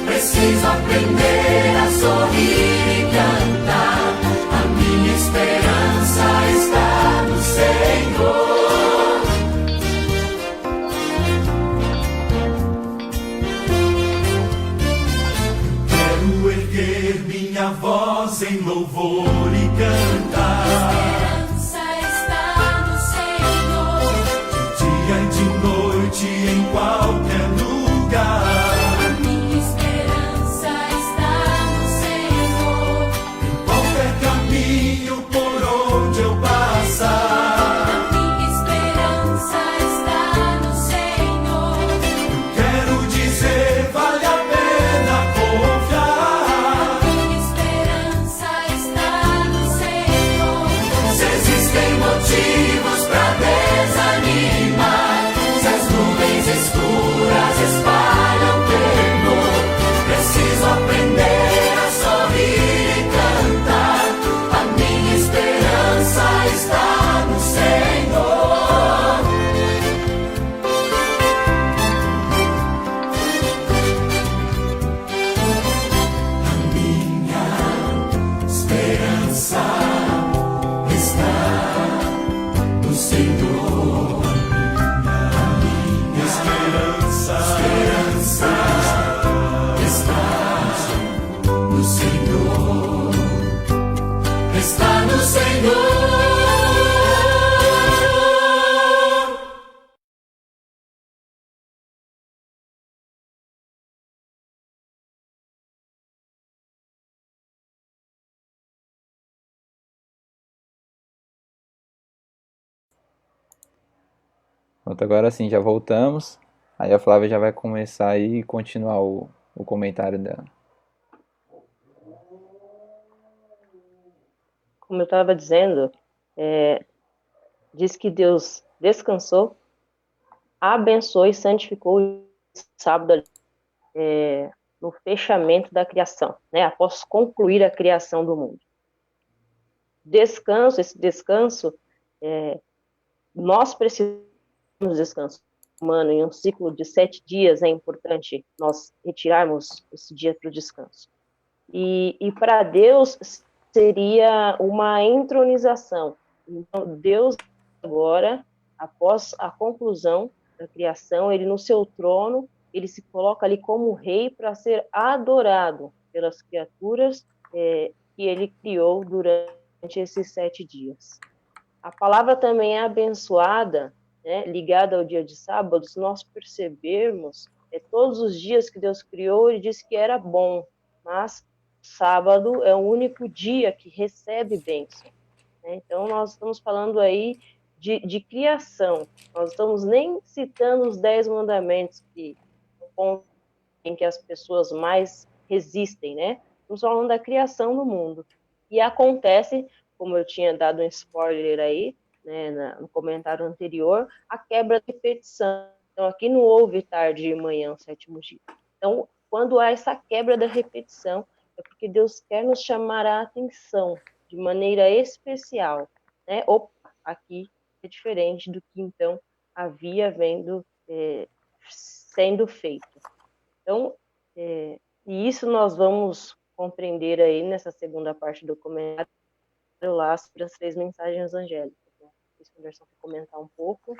Speaker 2: preciso aprender a sorrir e cantar. A minha esperança está no Senhor.
Speaker 1: Quero erguer minha voz em louvor e cantar.
Speaker 2: Esperança está no Senhor.
Speaker 1: Dia e de noite em qualquer lugar.
Speaker 2: A minha esperança está no Senhor.
Speaker 1: Qualquer caminho por onde eu passar.
Speaker 2: A minha esperança está no Senhor.
Speaker 1: Quero dizer, vale a pena confiar.
Speaker 2: Minha esperança está no Senhor.
Speaker 1: Se existem motivos pra desanimar, se as nuvens escuras espalham temor, preciso aprender a sorrir e cantar. A minha esperança está no Senhor. A minha esperança está no Senhor. A minha esperança está no Senhor. Está no Senhor. Pronto, agora sim, já voltamos. Aí a Flávia já vai começar aí e continuar o comentário dela.
Speaker 4: Como eu estava dizendo, diz que Deus descansou, abençoou e santificou o sábado no fechamento da criação, né? Após concluir a criação do mundo. Esse descanso, nós precisamos de descanso humano. Em um ciclo de 7 dias é importante nós retirarmos esse dia para o descanso. E para Deus seria uma entronização. Então, Deus agora, após a conclusão da criação, ele no seu trono, ele se coloca ali como rei para ser adorado pelas criaturas que ele criou durante esses 7 dias. A palavra também é abençoada, né, ligada ao dia de sábado. Se nós percebermos, todos os dias que Deus criou, ele disse que era bom, mas sábado é o único dia que recebe bênção, né? Então, nós estamos falando aí de criação. Nós estamos nem citando os 10 mandamentos, que é o ponto em que as pessoas mais resistem, né? Estamos falando da criação do mundo. E acontece, como eu tinha dado um spoiler aí, né, no comentário anterior, a quebra de repetição. Então, aqui não houve tarde e manhã, o 7º dia. Então, quando há essa quebra da repetição, é porque Deus quer nos chamar a atenção de maneira especial, né? Opa, aqui é diferente do que então havia sendo feito. Então, e isso nós vamos compreender aí nessa segunda parte do comentário lá sobre as 3 mensagens angélicas. Né? A Anderson quer comentar um pouco.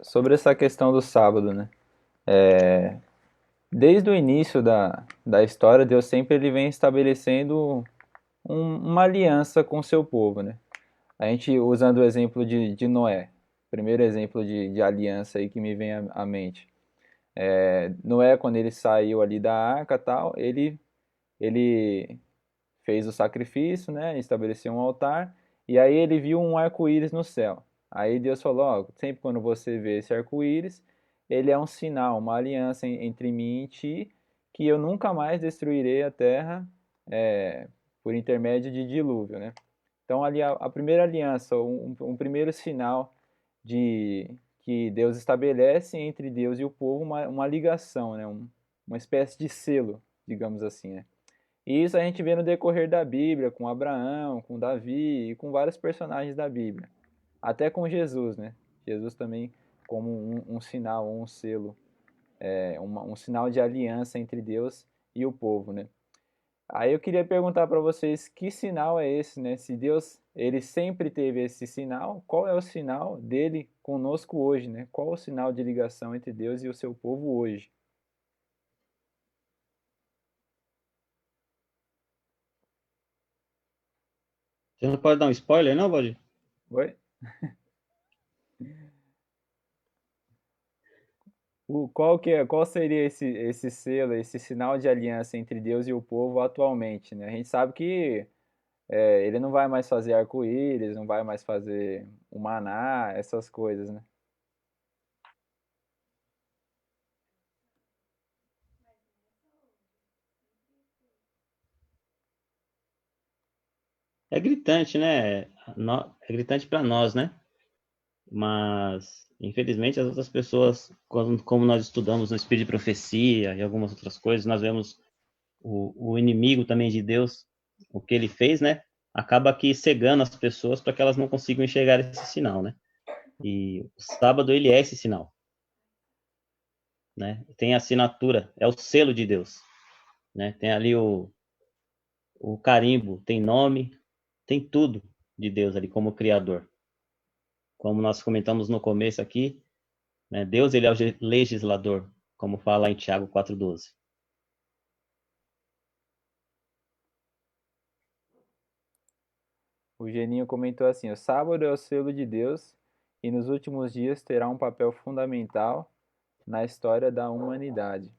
Speaker 3: Sobre essa questão do sábado, né? Desde o início da história, Deus sempre ele vem estabelecendo uma aliança com o seu povo, né? A gente, usando o exemplo de Noé, primeiro exemplo de aliança aí que me vem à mente. Noé, quando ele saiu ali da arca, tal, ele fez o sacrifício, né? Estabeleceu um altar, e aí ele viu um arco-íris no céu. Aí Deus falou, ó, sempre quando você vê esse arco-íris, ele é um sinal, uma aliança entre mim e ti, que eu nunca mais destruirei a terra por intermédio de dilúvio, né? Então ali a primeira aliança, um primeiro sinal que Deus estabelece entre Deus e o povo uma ligação, né? Uma espécie de selo, digamos assim, né?
Speaker 1: E isso a gente vê no decorrer da Bíblia, com Abraão, com Davi e com vários personagens da Bíblia. Até com Jesus, né? Jesus também como um sinal, um selo, um sinal de aliança entre Deus e o povo, né? Aí eu queria perguntar para vocês que sinal é esse, né? Se Deus ele sempre teve esse sinal, qual é o sinal dele conosco hoje, né? Qual o sinal de ligação entre Deus e o seu povo hoje?
Speaker 5: Você não pode dar um spoiler, não, Valdir?
Speaker 1: Oi? Qual seria esse selo, esse sinal de aliança entre Deus e o povo atualmente, né? A gente sabe que ele não vai mais fazer arco-íris, não vai mais fazer o maná, essas coisas, né?
Speaker 5: É gritante, né? É gritante para nós, né? Mas, infelizmente, as outras pessoas, como nós estudamos no Espírito de Profecia e algumas outras coisas, nós vemos o inimigo também de Deus, o que ele fez, né? Acaba aqui cegando as pessoas para que elas não consigam enxergar esse sinal, né? E o sábado, ele é esse sinal, né? Tem a assinatura, é o selo de Deus, né? Tem ali o carimbo, tem nome, tem tudo de Deus ali como Criador. Como nós comentamos no começo aqui, né? Deus, ele é o legislador, como fala em Tiago 4,12.
Speaker 1: O Geninho comentou assim: o sábado é o selo de Deus e nos últimos dias terá um papel fundamental na história da humanidade.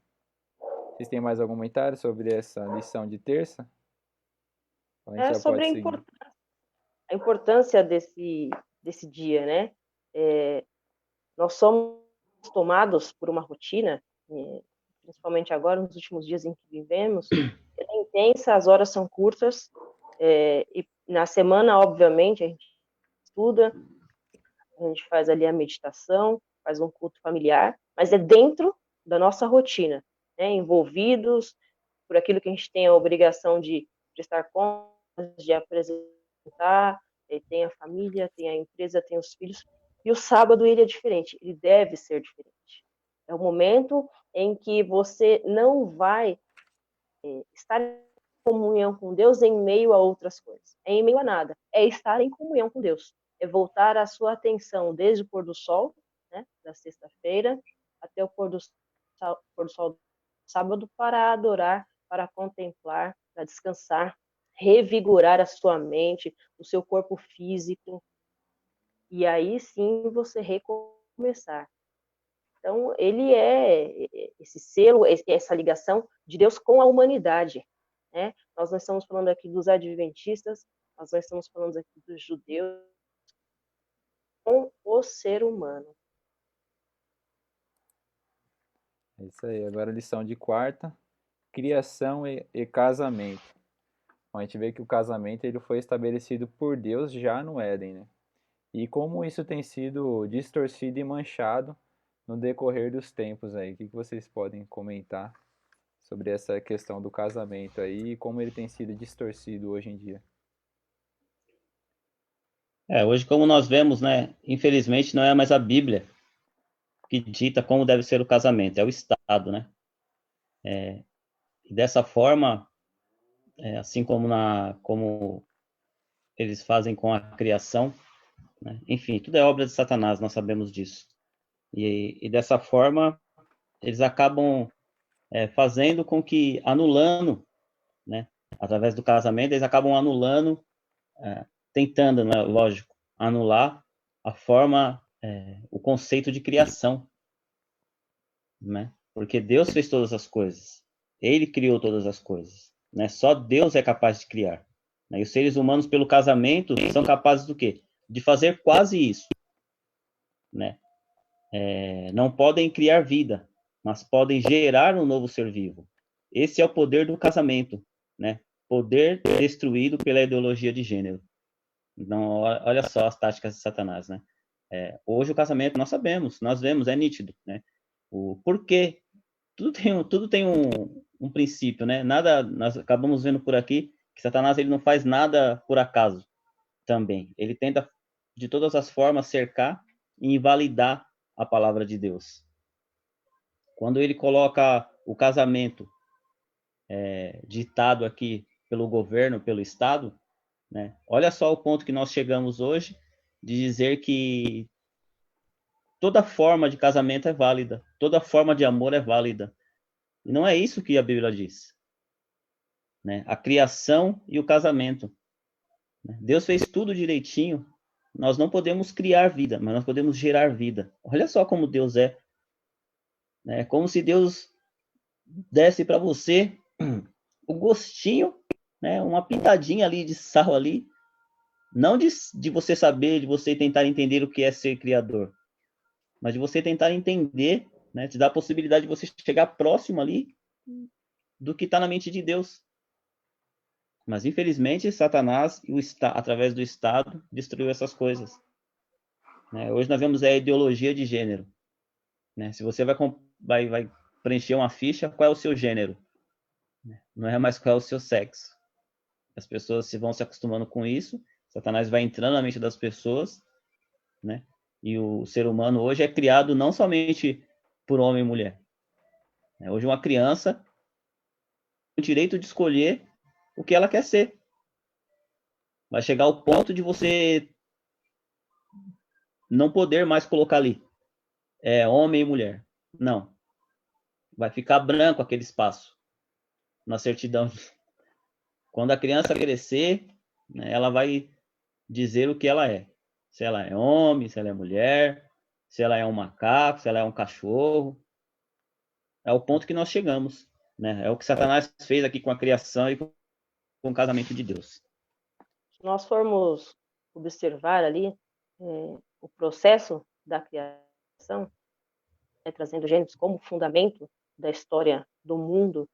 Speaker 1: Vocês têm mais algum comentário sobre essa lição de terça? Ou a gente
Speaker 4: É
Speaker 1: já
Speaker 4: sobre
Speaker 1: pode seguir?
Speaker 4: a importância desse dia, né? Nós somos tomados por uma rotina, principalmente agora, nos últimos dias em que vivemos, é intensa, as horas são curtas, e na semana, obviamente, a gente estuda, a gente faz ali a meditação, faz um culto familiar, mas é dentro da nossa rotina, né? Envolvidos por aquilo que a gente tem a obrigação de prestar contas, de apresentar, tem a família, tem a empresa, tem os filhos, e o sábado ele é diferente, ele deve ser diferente. É o momento em que você não vai estar em comunhão com Deus em meio a outras coisas. É em meio a nada. É estar em comunhão com Deus. É voltar a sua atenção desde o pôr do sol, né, da sexta-feira, até o pôr do sol do sábado, para adorar, para contemplar, para descansar, revigorar a sua mente, o seu corpo físico, e aí sim você recomeçar. Então, ele é esse selo, essa ligação de Deus com a humanidade, né? Nós não estamos falando aqui dos adventistas, nós não estamos falando aqui dos judeus, com o ser humano.
Speaker 1: É isso aí. Agora a lição de quarta: criação e casamento. Bom, a gente vê que o casamento ele foi estabelecido por Deus já no Éden, né? E como isso tem sido distorcido e manchado no decorrer dos tempos aí. O que vocês podem comentar sobre essa questão do casamento aí e como ele tem sido distorcido hoje em dia?
Speaker 5: Hoje, como nós vemos, né, infelizmente, não é mais a Bíblia que dita como deve ser o casamento, é o Estado, né? E dessa forma, assim como eles fazem com a criação, né? Enfim, tudo é obra de Satanás, nós sabemos disso. E dessa forma, eles acabam fazendo com que, anulando, né, através do casamento, eles acabam anulando, tentando, né, lógico, anular a forma, o conceito de criação, né? Porque Deus fez todas as coisas, Ele criou todas as coisas, né? Só Deus é capaz de criar, né? E os seres humanos, pelo casamento, são capazes do quê? De fazer quase isso, né? Não podem criar vida, mas podem gerar um novo ser vivo. Esse é o poder do casamento, né? Poder destruído pela ideologia de gênero. Então, olha só as táticas de Satanás, né? Hoje o casamento, nós sabemos, nós vemos, é nítido, né? O porquê. Tudo tem um princípio, né? Nada, nós acabamos vendo por aqui que Satanás ele não faz nada por acaso também. Ele tenta de todas as formas cercar e invalidar a palavra de Deus. Quando ele coloca o casamento ditado aqui pelo governo, pelo Estado, né? Olha só o ponto que nós chegamos hoje de dizer que toda forma de casamento é válida, toda forma de amor é válida. E não é isso que a Bíblia diz, né? A criação e o casamento. Né? Deus fez tudo direitinho. Nós não podemos criar vida, mas nós podemos gerar vida. Olha só como Deus é. Né? É como se Deus desse para você o gostinho, né? Uma pitadinha ali de sal ali, não de você saber, de você tentar entender o que é ser criador, mas de você tentar entender, né? Te dar a possibilidade de você chegar próximo ali do que está na mente de Deus. Mas infelizmente Satanás, através do Estado, destruiu essas coisas. Né? Hoje nós vemos a ideologia de gênero. Né? Se você vai preencher uma ficha, qual é o seu gênero? Não é mais qual é o seu sexo. As pessoas vão se acostumando com isso, Satanás vai entrando na mente das pessoas, né? E o ser humano hoje é criado não somente por homem e mulher. Hoje uma criança tem o direito de escolher o que ela quer ser. Vai chegar ao ponto de você não poder mais colocar ali homem e mulher. Não. Vai ficar branco aquele espaço na certidão. Quando a criança crescer, né, ela vai dizer o que ela é. Se ela é homem, se ela é mulher, se ela é um macaco, se ela é um cachorro. É o ponto que nós chegamos. Né? É o que Satanás fez aqui com a criação e com o casamento de Deus.
Speaker 4: Se nós formos observar ali o processo da criação, trazendo Gênesis como fundamento da história do mundo,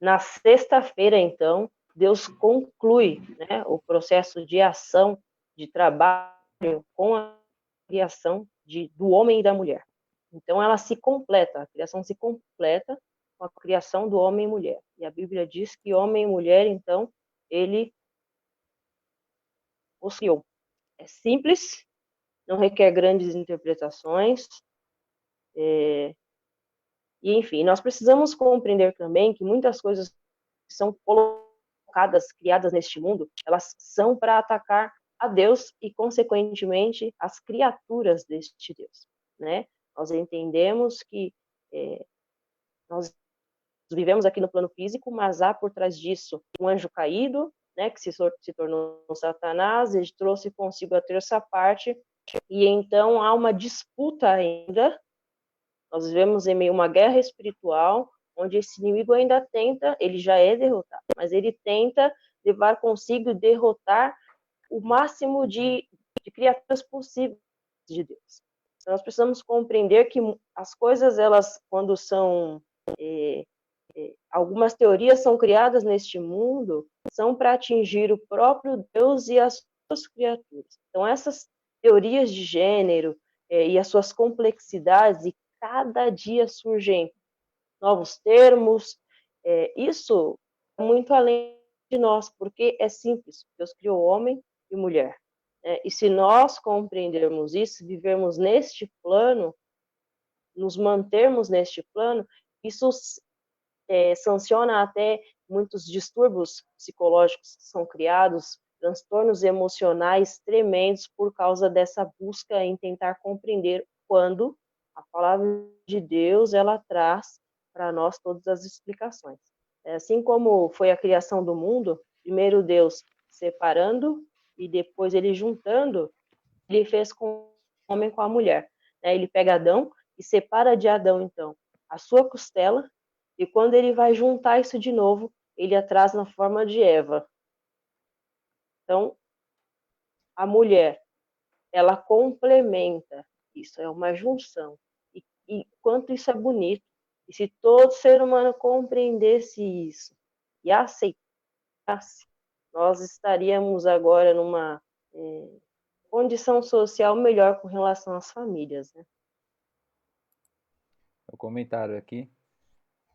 Speaker 4: na sexta-feira, então, Deus conclui, né, o processo de ação, de trabalho com a criação do homem e da mulher. Então, ela se completa, a criação se completa com a criação do homem e mulher. E a Bíblia diz que homem e mulher, então, ele os criou. É simples, não requer grandes interpretações, e, enfim, nós precisamos compreender também que muitas coisas que são colocadas, criadas neste mundo, elas são para atacar a Deus e, consequentemente, as criaturas deste Deus, né? Nós entendemos que nós vivemos aqui no plano físico, mas há por trás disso um anjo caído, né, que se tornou Satanás, ele trouxe consigo a terça parte, e então há uma disputa ainda. Nós vivemos em meio a uma guerra espiritual, onde esse inimigo ainda tenta, ele já é derrotado, mas ele tenta levar consigo e derrotar o máximo de criaturas possíveis de Deus. Então, nós precisamos compreender que as coisas, elas, quando são... algumas teorias são criadas neste mundo, são para atingir o próprio Deus e as suas criaturas. Então, essas teorias de gênero e as suas complexidades, e cada dia surgem novos termos, isso é muito além de nós, porque é simples, Deus criou homem e mulher. E se nós compreendermos isso, vivermos neste plano, nos mantermos neste plano, isso sanciona até muitos distúrbios psicológicos que são criados, transtornos emocionais tremendos por causa dessa busca em tentar compreender, quando a palavra de Deus ela traz para nós todas as explicações. Assim como foi a criação do mundo, primeiro Deus separando e depois ele juntando, ele fez com o homem com a mulher. Ele pega Adão e separa de Adão, então, a sua costela, e quando ele vai juntar isso de novo, ele a traz na forma de Eva. Então, a mulher, ela complementa, isso é uma junção. E quanto isso é bonito. E se todo ser humano compreendesse isso e aceitasse, nós estaríamos agora numa condição social melhor com relação às famílias, né?
Speaker 1: O comentário aqui.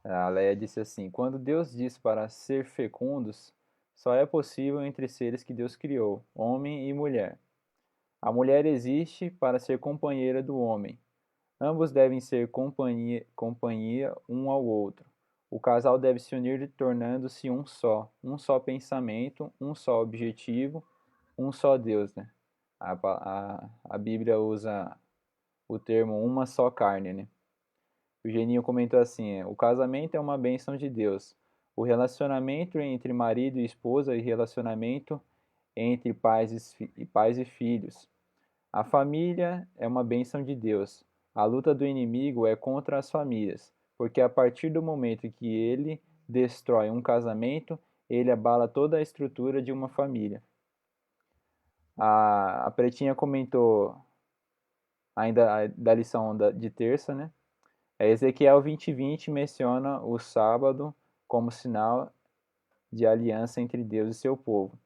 Speaker 1: A Leia disse assim: quando Deus diz para ser fecundos, só é possível entre seres que Deus criou, homem e mulher. A mulher existe para ser companheira do homem. Ambos devem ser companhia um ao outro. O casal deve se unir tornando-se um só pensamento, um só objetivo, um só Deus, né? A Bíblia usa o termo uma só carne, né? O Geninho comentou assim: o casamento é uma bênção de Deus. O relacionamento entre marido e esposa e relacionamento entre pais e filhos. A família é uma bênção de Deus. A luta do inimigo é contra as famílias, porque a partir do momento que ele destrói um casamento, ele abala toda a estrutura de uma família. A Pretinha comentou ainda da lição de terça, né? Ezequiel 20:20 menciona o sábado como sinal de aliança entre Deus e seu povo.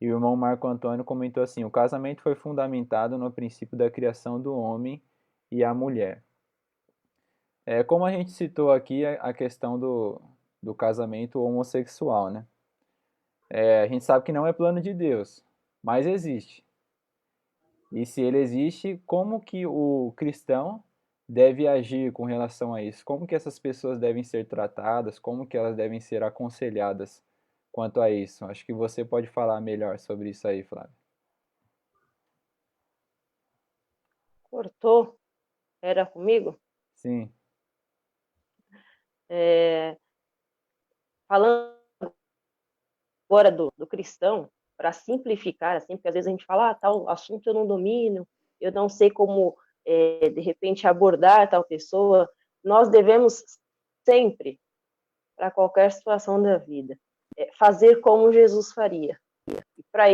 Speaker 1: E o irmão Marco Antônio comentou assim: o casamento foi fundamentado no princípio da criação do homem e a mulher. Como a gente citou aqui a questão do casamento homossexual, né? A gente sabe que não é plano de Deus, mas existe. E se ele existe, como que o cristão deve agir com relação a isso? Como que essas pessoas devem ser tratadas? Como que elas devem ser aconselhadas quanto a isso? Acho que você pode falar melhor sobre isso aí, Flávio.
Speaker 4: Cortou? Era comigo?
Speaker 1: Sim,
Speaker 4: Falando agora do cristão, para simplificar, assim, porque às vezes a gente fala, tal assunto eu não domino, eu não sei como, de repente, abordar tal pessoa. Nós devemos sempre, para qualquer situação da vida, fazer como Jesus faria. E para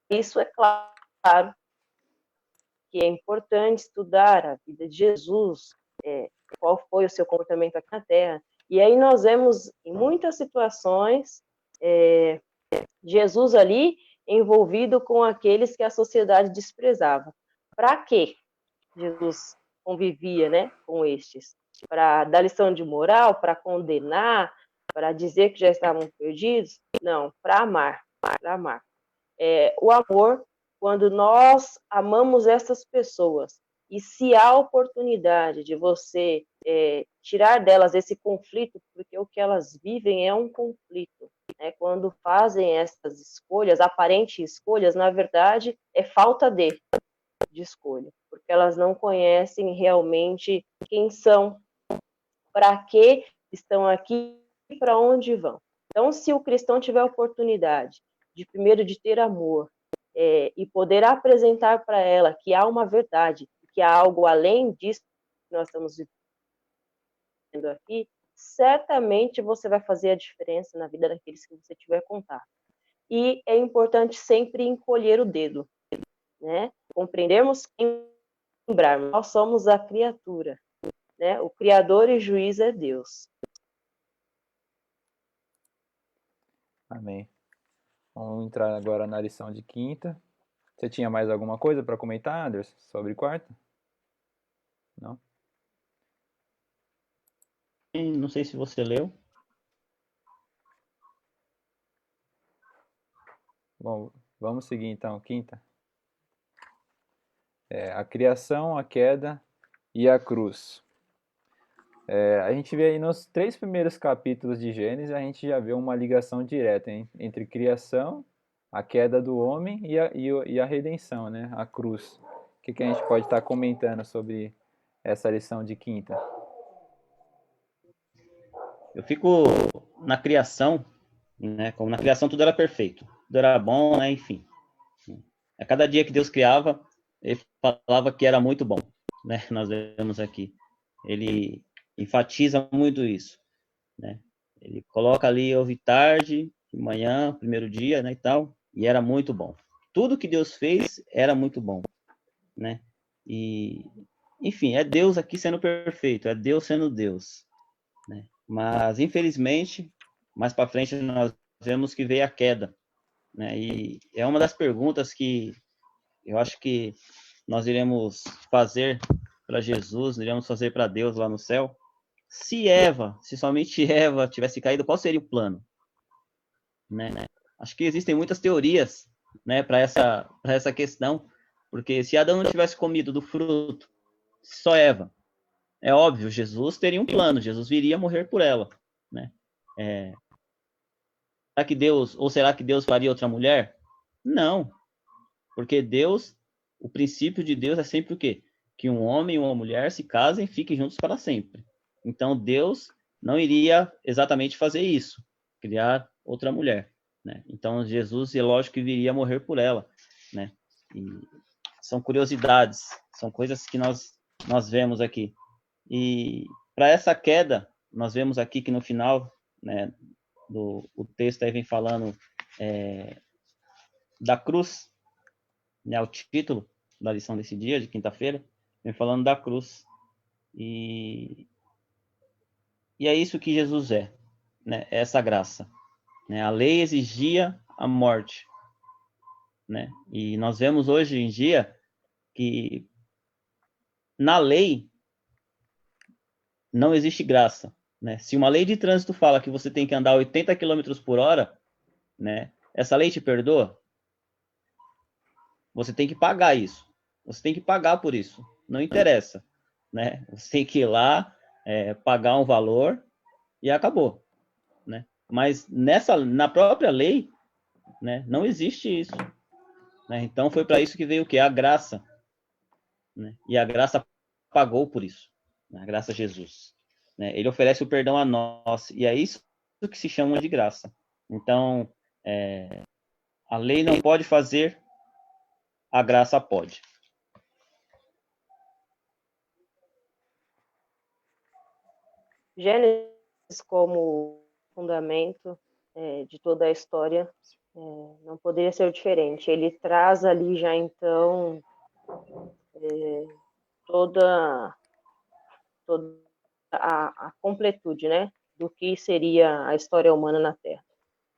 Speaker 4: isso, é claro que é importante estudar a vida de Jesus, qual foi o seu comportamento aqui na Terra. E aí nós vemos, em muitas situações, Jesus ali envolvido com aqueles que a sociedade desprezava. Para quê? Jesus convivia, né, com estes? Para dar lição de moral, para condenar, para dizer que já estavam perdidos? Não, para amar, para amar. O amor, quando nós amamos essas pessoas, e se há oportunidade de você tirar delas esse conflito, porque o que elas vivem é um conflito, né? Quando fazem essas escolhas, aparentes escolhas, na verdade, é falta de escolha, porque elas não conhecem realmente quem são, para que estão aqui e para onde vão. Então, se o cristão tiver a oportunidade de, primeiro, de ter amor, e poder apresentar para ela que há uma verdade, que há algo além disso que nós estamos vivendo aqui, certamente você vai fazer a diferença na vida daqueles que você tiver contato. E é importante sempre encolher o dedo, né? Compreendermos e lembrarmos, nós somos a criatura, né? O Criador e Juiz é Deus.
Speaker 1: amém. Vamos entrar agora na lição de quinta. Você tinha mais alguma coisa para comentar, Anderson, sobre quarta? Não?
Speaker 5: Não sei se você leu.
Speaker 1: Bom, vamos seguir então, quinta. A criação, a queda e a cruz. A gente vê aí nos 3 primeiros capítulos de Gênesis, a gente já vê uma ligação direta entre criação, a queda do homem e a redenção, né? A cruz. O que a gente pode estar comentando sobre essa lição de quinta?
Speaker 5: Eu fico na criação, né? Como na criação tudo era perfeito, tudo era bom, né? Enfim. A cada dia que Deus criava, ele falava que era muito bom, né? Nós vemos aqui. Ele enfatiza muito isso, né? Ele coloca ali, houve tarde, de manhã, primeiro dia, né, e tal, e era muito bom. Tudo que Deus fez era muito bom, né? E, enfim, é Deus aqui sendo perfeito, é Deus sendo Deus, né? Mas, infelizmente, mais para frente nós vemos que veio a queda, né? E é uma das perguntas que eu acho que nós iremos fazer para Jesus, iremos fazer para Deus lá no céu, se somente Eva tivesse caído, qual seria o plano? Né? Acho que existem muitas teorias, né, para essa questão, porque se Adão não tivesse comido do fruto, só Eva, é óbvio, Jesus teria um plano, Jesus viria morrer por ela, né? Será que Deus faria outra mulher? Não, porque Deus, o princípio de Deus é sempre o quê? Que um homem e uma mulher se casem e fiquem juntos para sempre. Então Deus não iria exatamente fazer isso, criar outra mulher, né? Então Jesus, é lógico que viria morrer por ela, né? E são curiosidades, são coisas que nós vemos aqui. E para essa queda, nós vemos aqui que no final, né, o texto aí vem falando da cruz, né, o título da lição desse dia, de quinta-feira, vem falando da cruz. E é isso que Jesus é, né, essa graça. Né? A lei exigia a morte. Né? E nós vemos hoje em dia que na lei não existe graça. Né? Se uma lei de trânsito fala que você tem que andar 80 km por hora, né, essa lei te perdoa? Você tem que pagar isso. Você tem que pagar por isso. Não interessa. Né? Você tem que ir lá, pagar um valor e acabou. Né? Mas na própria lei, né, não existe isso. Né? Então foi para isso que veio o quê? A graça. Né? E a graça pagou por isso. Né? A graça a Jesus. Né? Ele oferece o perdão a nós. E é isso que se chama de graça. Então, a lei não pode fazer, a graça pode.
Speaker 4: Gênesis como fundamento de toda a história não poderia ser diferente. Ele traz ali já então toda a completude, né, do que seria a história humana na Terra.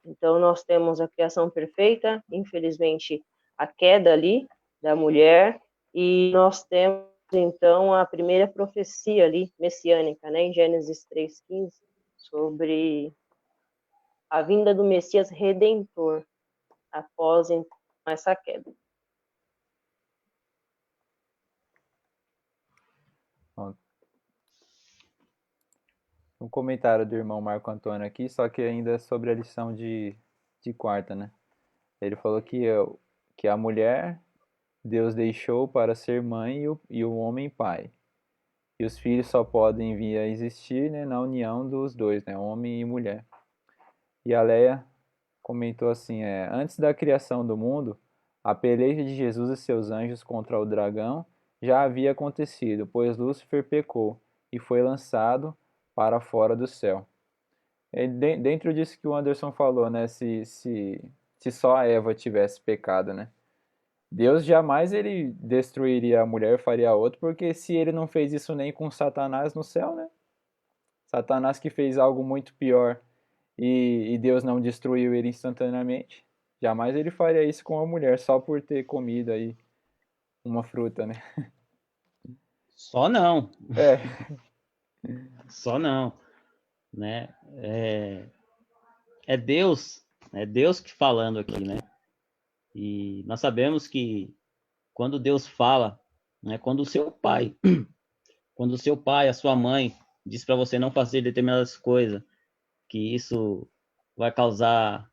Speaker 4: Então nós temos a criação perfeita, infelizmente a queda ali da mulher, e nós temos então a primeira profecia ali messiânica, né, em Gênesis 3:15, sobre a vinda do Messias Redentor após então, essa queda.
Speaker 1: Um comentário do irmão Marco Antônio aqui, só que ainda sobre a lição de quarta, né? Ele falou que a mulher Deus deixou para ser mãe e o homem pai. E os filhos só podem vir a existir, né, na união dos dois, né, homem e mulher. E a Leia comentou assim, antes da criação do mundo, a peleja de Jesus e seus anjos contra o dragão já havia acontecido, pois Lúcifer pecou e foi lançado para fora do céu. E dentro disso que o Anderson falou, né, se só a Eva tivesse pecado, né, Deus jamais ele destruiria a mulher, faria outro, porque se ele não fez isso nem com Satanás no céu, né? Satanás que fez algo muito pior e Deus não destruiu ele instantaneamente, jamais ele faria isso com a mulher só por ter comido aí uma fruta, né?
Speaker 5: Só não.
Speaker 1: É.
Speaker 5: Só não. Né? É Deus que falando aqui, né? E nós sabemos que quando Deus fala, né, quando o seu pai, a sua mãe, diz para você não fazer determinadas coisas, que isso vai causar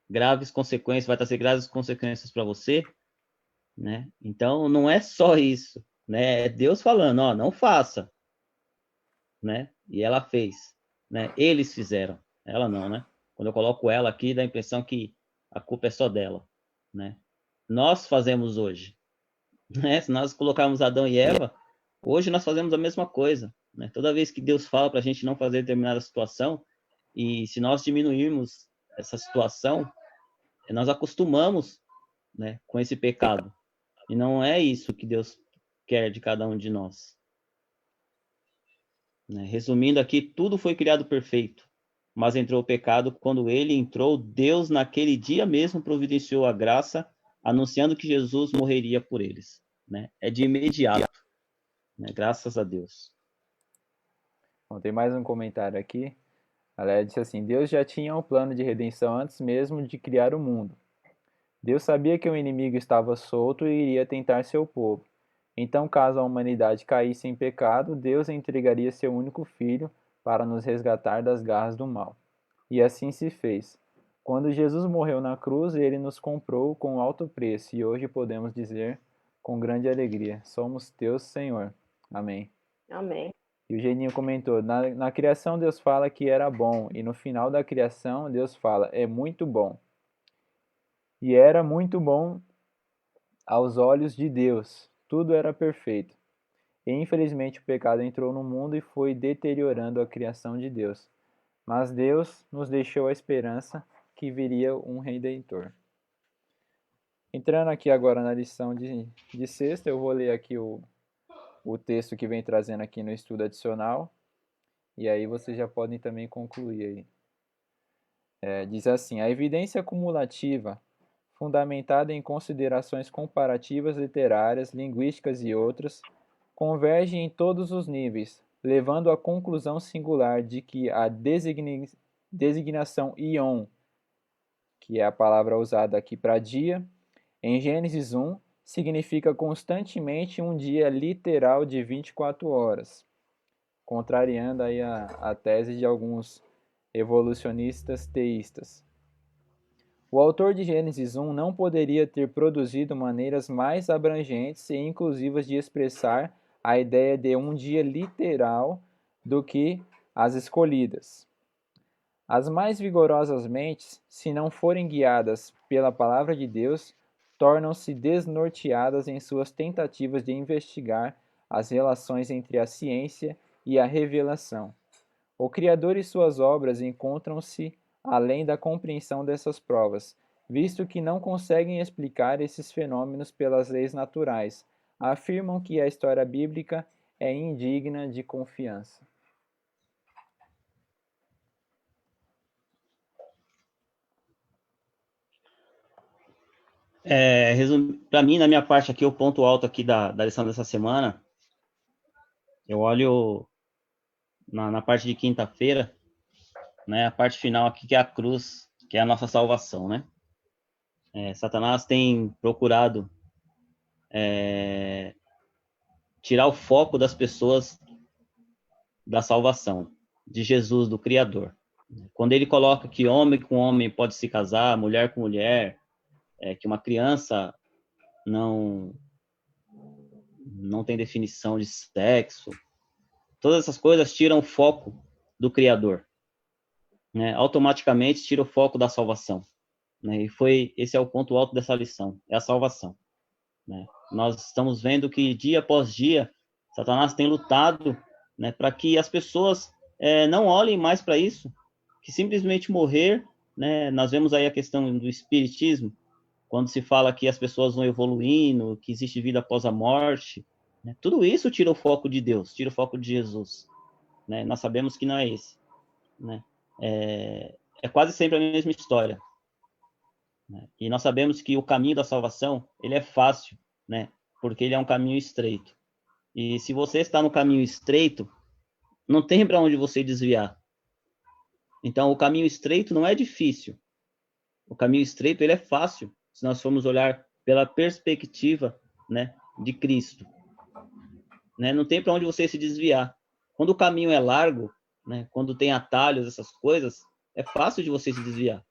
Speaker 5: graves consequências, vai trazer graves consequências para você, né? Então não é só isso, né? É Deus falando, ó, não faça, né? E ela fez, né? Eles fizeram, ela não, né? Quando eu coloco ela aqui, dá a impressão que a culpa é só dela, né? Nós fazemos hoje, né? Se nós colocarmos Adão e Eva, hoje nós fazemos a mesma coisa, né? Toda vez que Deus fala para a gente não fazer determinada situação, e se nós diminuirmos essa situação, nós acostumamos, né, com esse pecado. E não é isso que Deus quer de cada um de nós. Né? Resumindo aqui, tudo foi criado perfeito, mas entrou o pecado. Quando ele entrou, Deus naquele dia mesmo providenciou a graça, anunciando que Jesus morreria por eles. Né? É de imediato, né? Graças a Deus.
Speaker 1: Bom, tem mais um comentário aqui. A Léa disse assim: Deus já tinha um plano de redenção antes mesmo de criar o mundo. Deus sabia que o inimigo estava solto e iria tentar seu povo. Então, caso a humanidade caísse em pecado, Deus entregaria seu único filho para nos resgatar das garras do mal. E assim se fez. Quando Jesus morreu na cruz, ele nos comprou com alto preço, e hoje podemos dizer com grande alegria: somos teus, Senhor. Amém.
Speaker 4: Amém.
Speaker 1: E o Geninho comentou: na criação Deus fala que era bom, e no final da criação Deus fala: é muito bom. E era muito bom aos olhos de Deus, tudo era perfeito. E infelizmente o pecado entrou no mundo e foi deteriorando a criação de Deus. Mas Deus nos deixou a esperança que viria um Redentor. Entrando aqui agora na lição de sexta, eu vou ler aqui o texto que vem trazendo aqui no estudo adicional. E aí vocês já podem também concluir aí. Diz assim: a evidência cumulativa, fundamentada em considerações comparativas literárias, linguísticas e outras, converge em todos os níveis, levando à conclusão singular de que a designação ion, que é a palavra usada aqui para dia, em Gênesis 1, significa constantemente um dia literal de 24 horas, contrariando aí a tese de alguns evolucionistas teístas. O autor de Gênesis 1 não poderia ter produzido maneiras mais abrangentes e inclusivas de expressar a ideia de um dia literal do que as escolhidas. As mais vigorosas mentes, se não forem guiadas pela palavra de Deus, tornam-se desnorteadas em suas tentativas de investigar as relações entre a ciência e a revelação. O Criador e suas obras encontram-se além da compreensão dessas provas, visto que não conseguem explicar esses fenômenos pelas leis naturais. Afirmam que a história bíblica é indigna de confiança.
Speaker 5: Para mim, na minha parte aqui, o ponto alto aqui da lição dessa semana, eu olho na parte de quinta-feira, né, a parte final aqui, que é a cruz, que é a nossa salvação, né? Satanás tem procurado tirar o foco das pessoas da salvação, de Jesus, do Criador. Quando ele coloca que homem com homem pode se casar, mulher com mulher, que uma criança não tem definição de sexo, todas essas coisas tiram o foco do Criador, né? Automaticamente tira o foco da salvação, né? E esse é o ponto alto dessa lição, é a salvação, né? Nós estamos vendo que dia após dia Satanás tem lutado, né, para que as pessoas não olhem mais para isso, que simplesmente morrer, né? Nós vemos aí a questão do espiritismo, quando se fala que as pessoas vão evoluindo, que existe vida após a morte, né? Tudo isso tira o foco de Deus, tira o foco de Jesus, né? Nós sabemos que não é esse, né? É quase sempre a mesma história, né? E nós sabemos que o caminho da salvação, ele é fácil, né? Porque ele é um caminho estreito. E se você está no caminho estreito, não tem para onde você desviar. Então, o caminho estreito não é difícil. O caminho estreito, ele é fácil, se nós formos olhar pela perspectiva, né, de Cristo, né? Não tem para onde você se desviar. Quando o caminho é largo, né, quando tem atalhos, essas coisas, é fácil de você se desviar.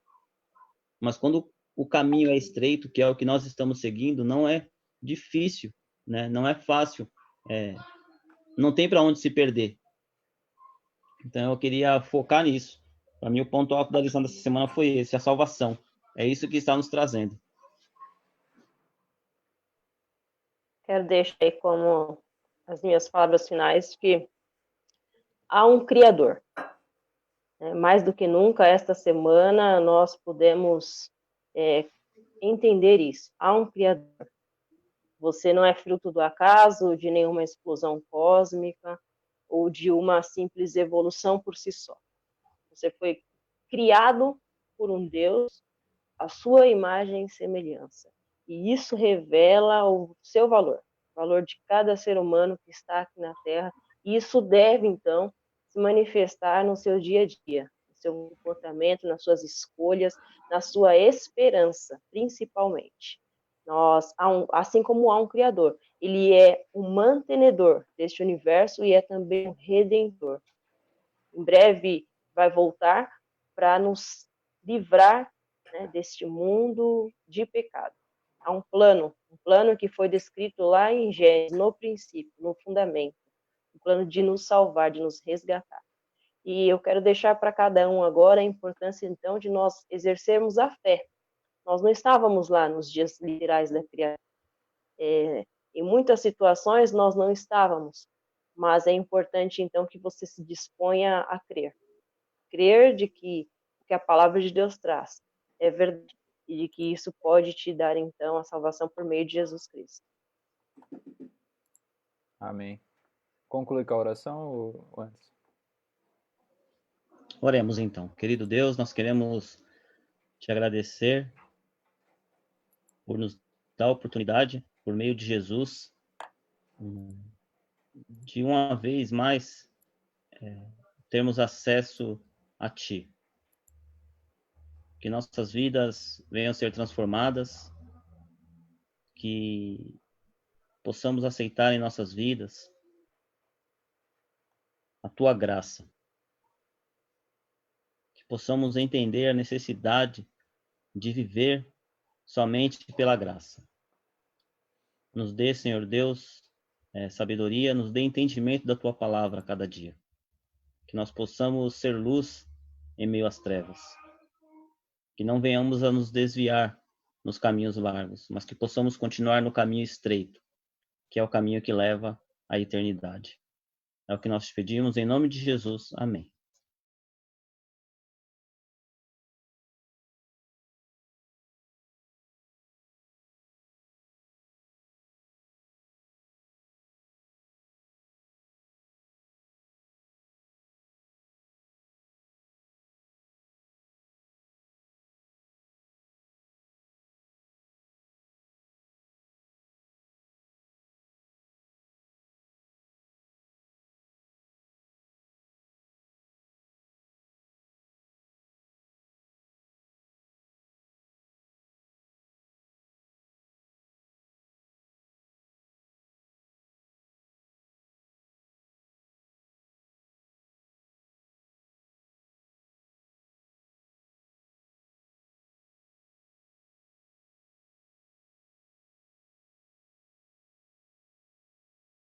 Speaker 5: Mas quando o caminho é estreito, que é o que nós estamos seguindo, não é difícil, né? Não é fácil, não tem para onde se perder. Então eu queria focar nisso. Para mim o ponto alto da lição dessa semana foi esse, a salvação. É isso que está nos trazendo.
Speaker 4: Quero deixar aí como as minhas palavras finais que há um Criador. Mais do que nunca, esta semana, nós podemos entender isso. Há um Criador. Você não é fruto do acaso, de nenhuma explosão cósmica ou de uma simples evolução por si só. Você foi criado por um Deus, a sua imagem e semelhança. E isso revela o seu valor, o valor de cada ser humano que está aqui na Terra. E isso deve, então, se manifestar no seu dia a dia, no seu comportamento, nas suas escolhas, na sua esperança, principalmente. Assim como há um Criador, ele é o mantenedor deste universo e é também o redentor. Em breve vai voltar para nos livrar, né, deste mundo de pecado. Há um plano que foi descrito lá em Gênesis, no princípio, no fundamento, um plano de nos salvar, de nos resgatar. E eu quero deixar para cada um agora a importância, então, de nós exercermos a fé. Nós não estávamos lá nos dias literais da criação. Em muitas situações nós não estávamos, mas é importante, então, que você se disponha a crer. Crer de que o que a palavra de Deus traz é verdade e de que isso pode te dar, então, a salvação por meio de Jesus Cristo.
Speaker 1: Amém. Conclui com a oração, ou antes?
Speaker 5: Oremos então. Querido Deus, nós queremos te agradecer por nos dar a oportunidade, por meio de Jesus, de uma vez mais termos acesso a Ti. Que nossas vidas venham a ser transformadas, que possamos aceitar em nossas vidas a Tua graça. Que possamos entender a necessidade de viver somente pela graça. Nos dê, Senhor Deus, sabedoria, nos dê entendimento da Tua palavra a cada dia. Que nós possamos ser luz em meio às trevas. Que não venhamos a nos desviar nos caminhos largos, mas que possamos continuar no caminho estreito, que é o caminho que leva à eternidade. É o que nós te pedimos, em nome de Jesus. Amém.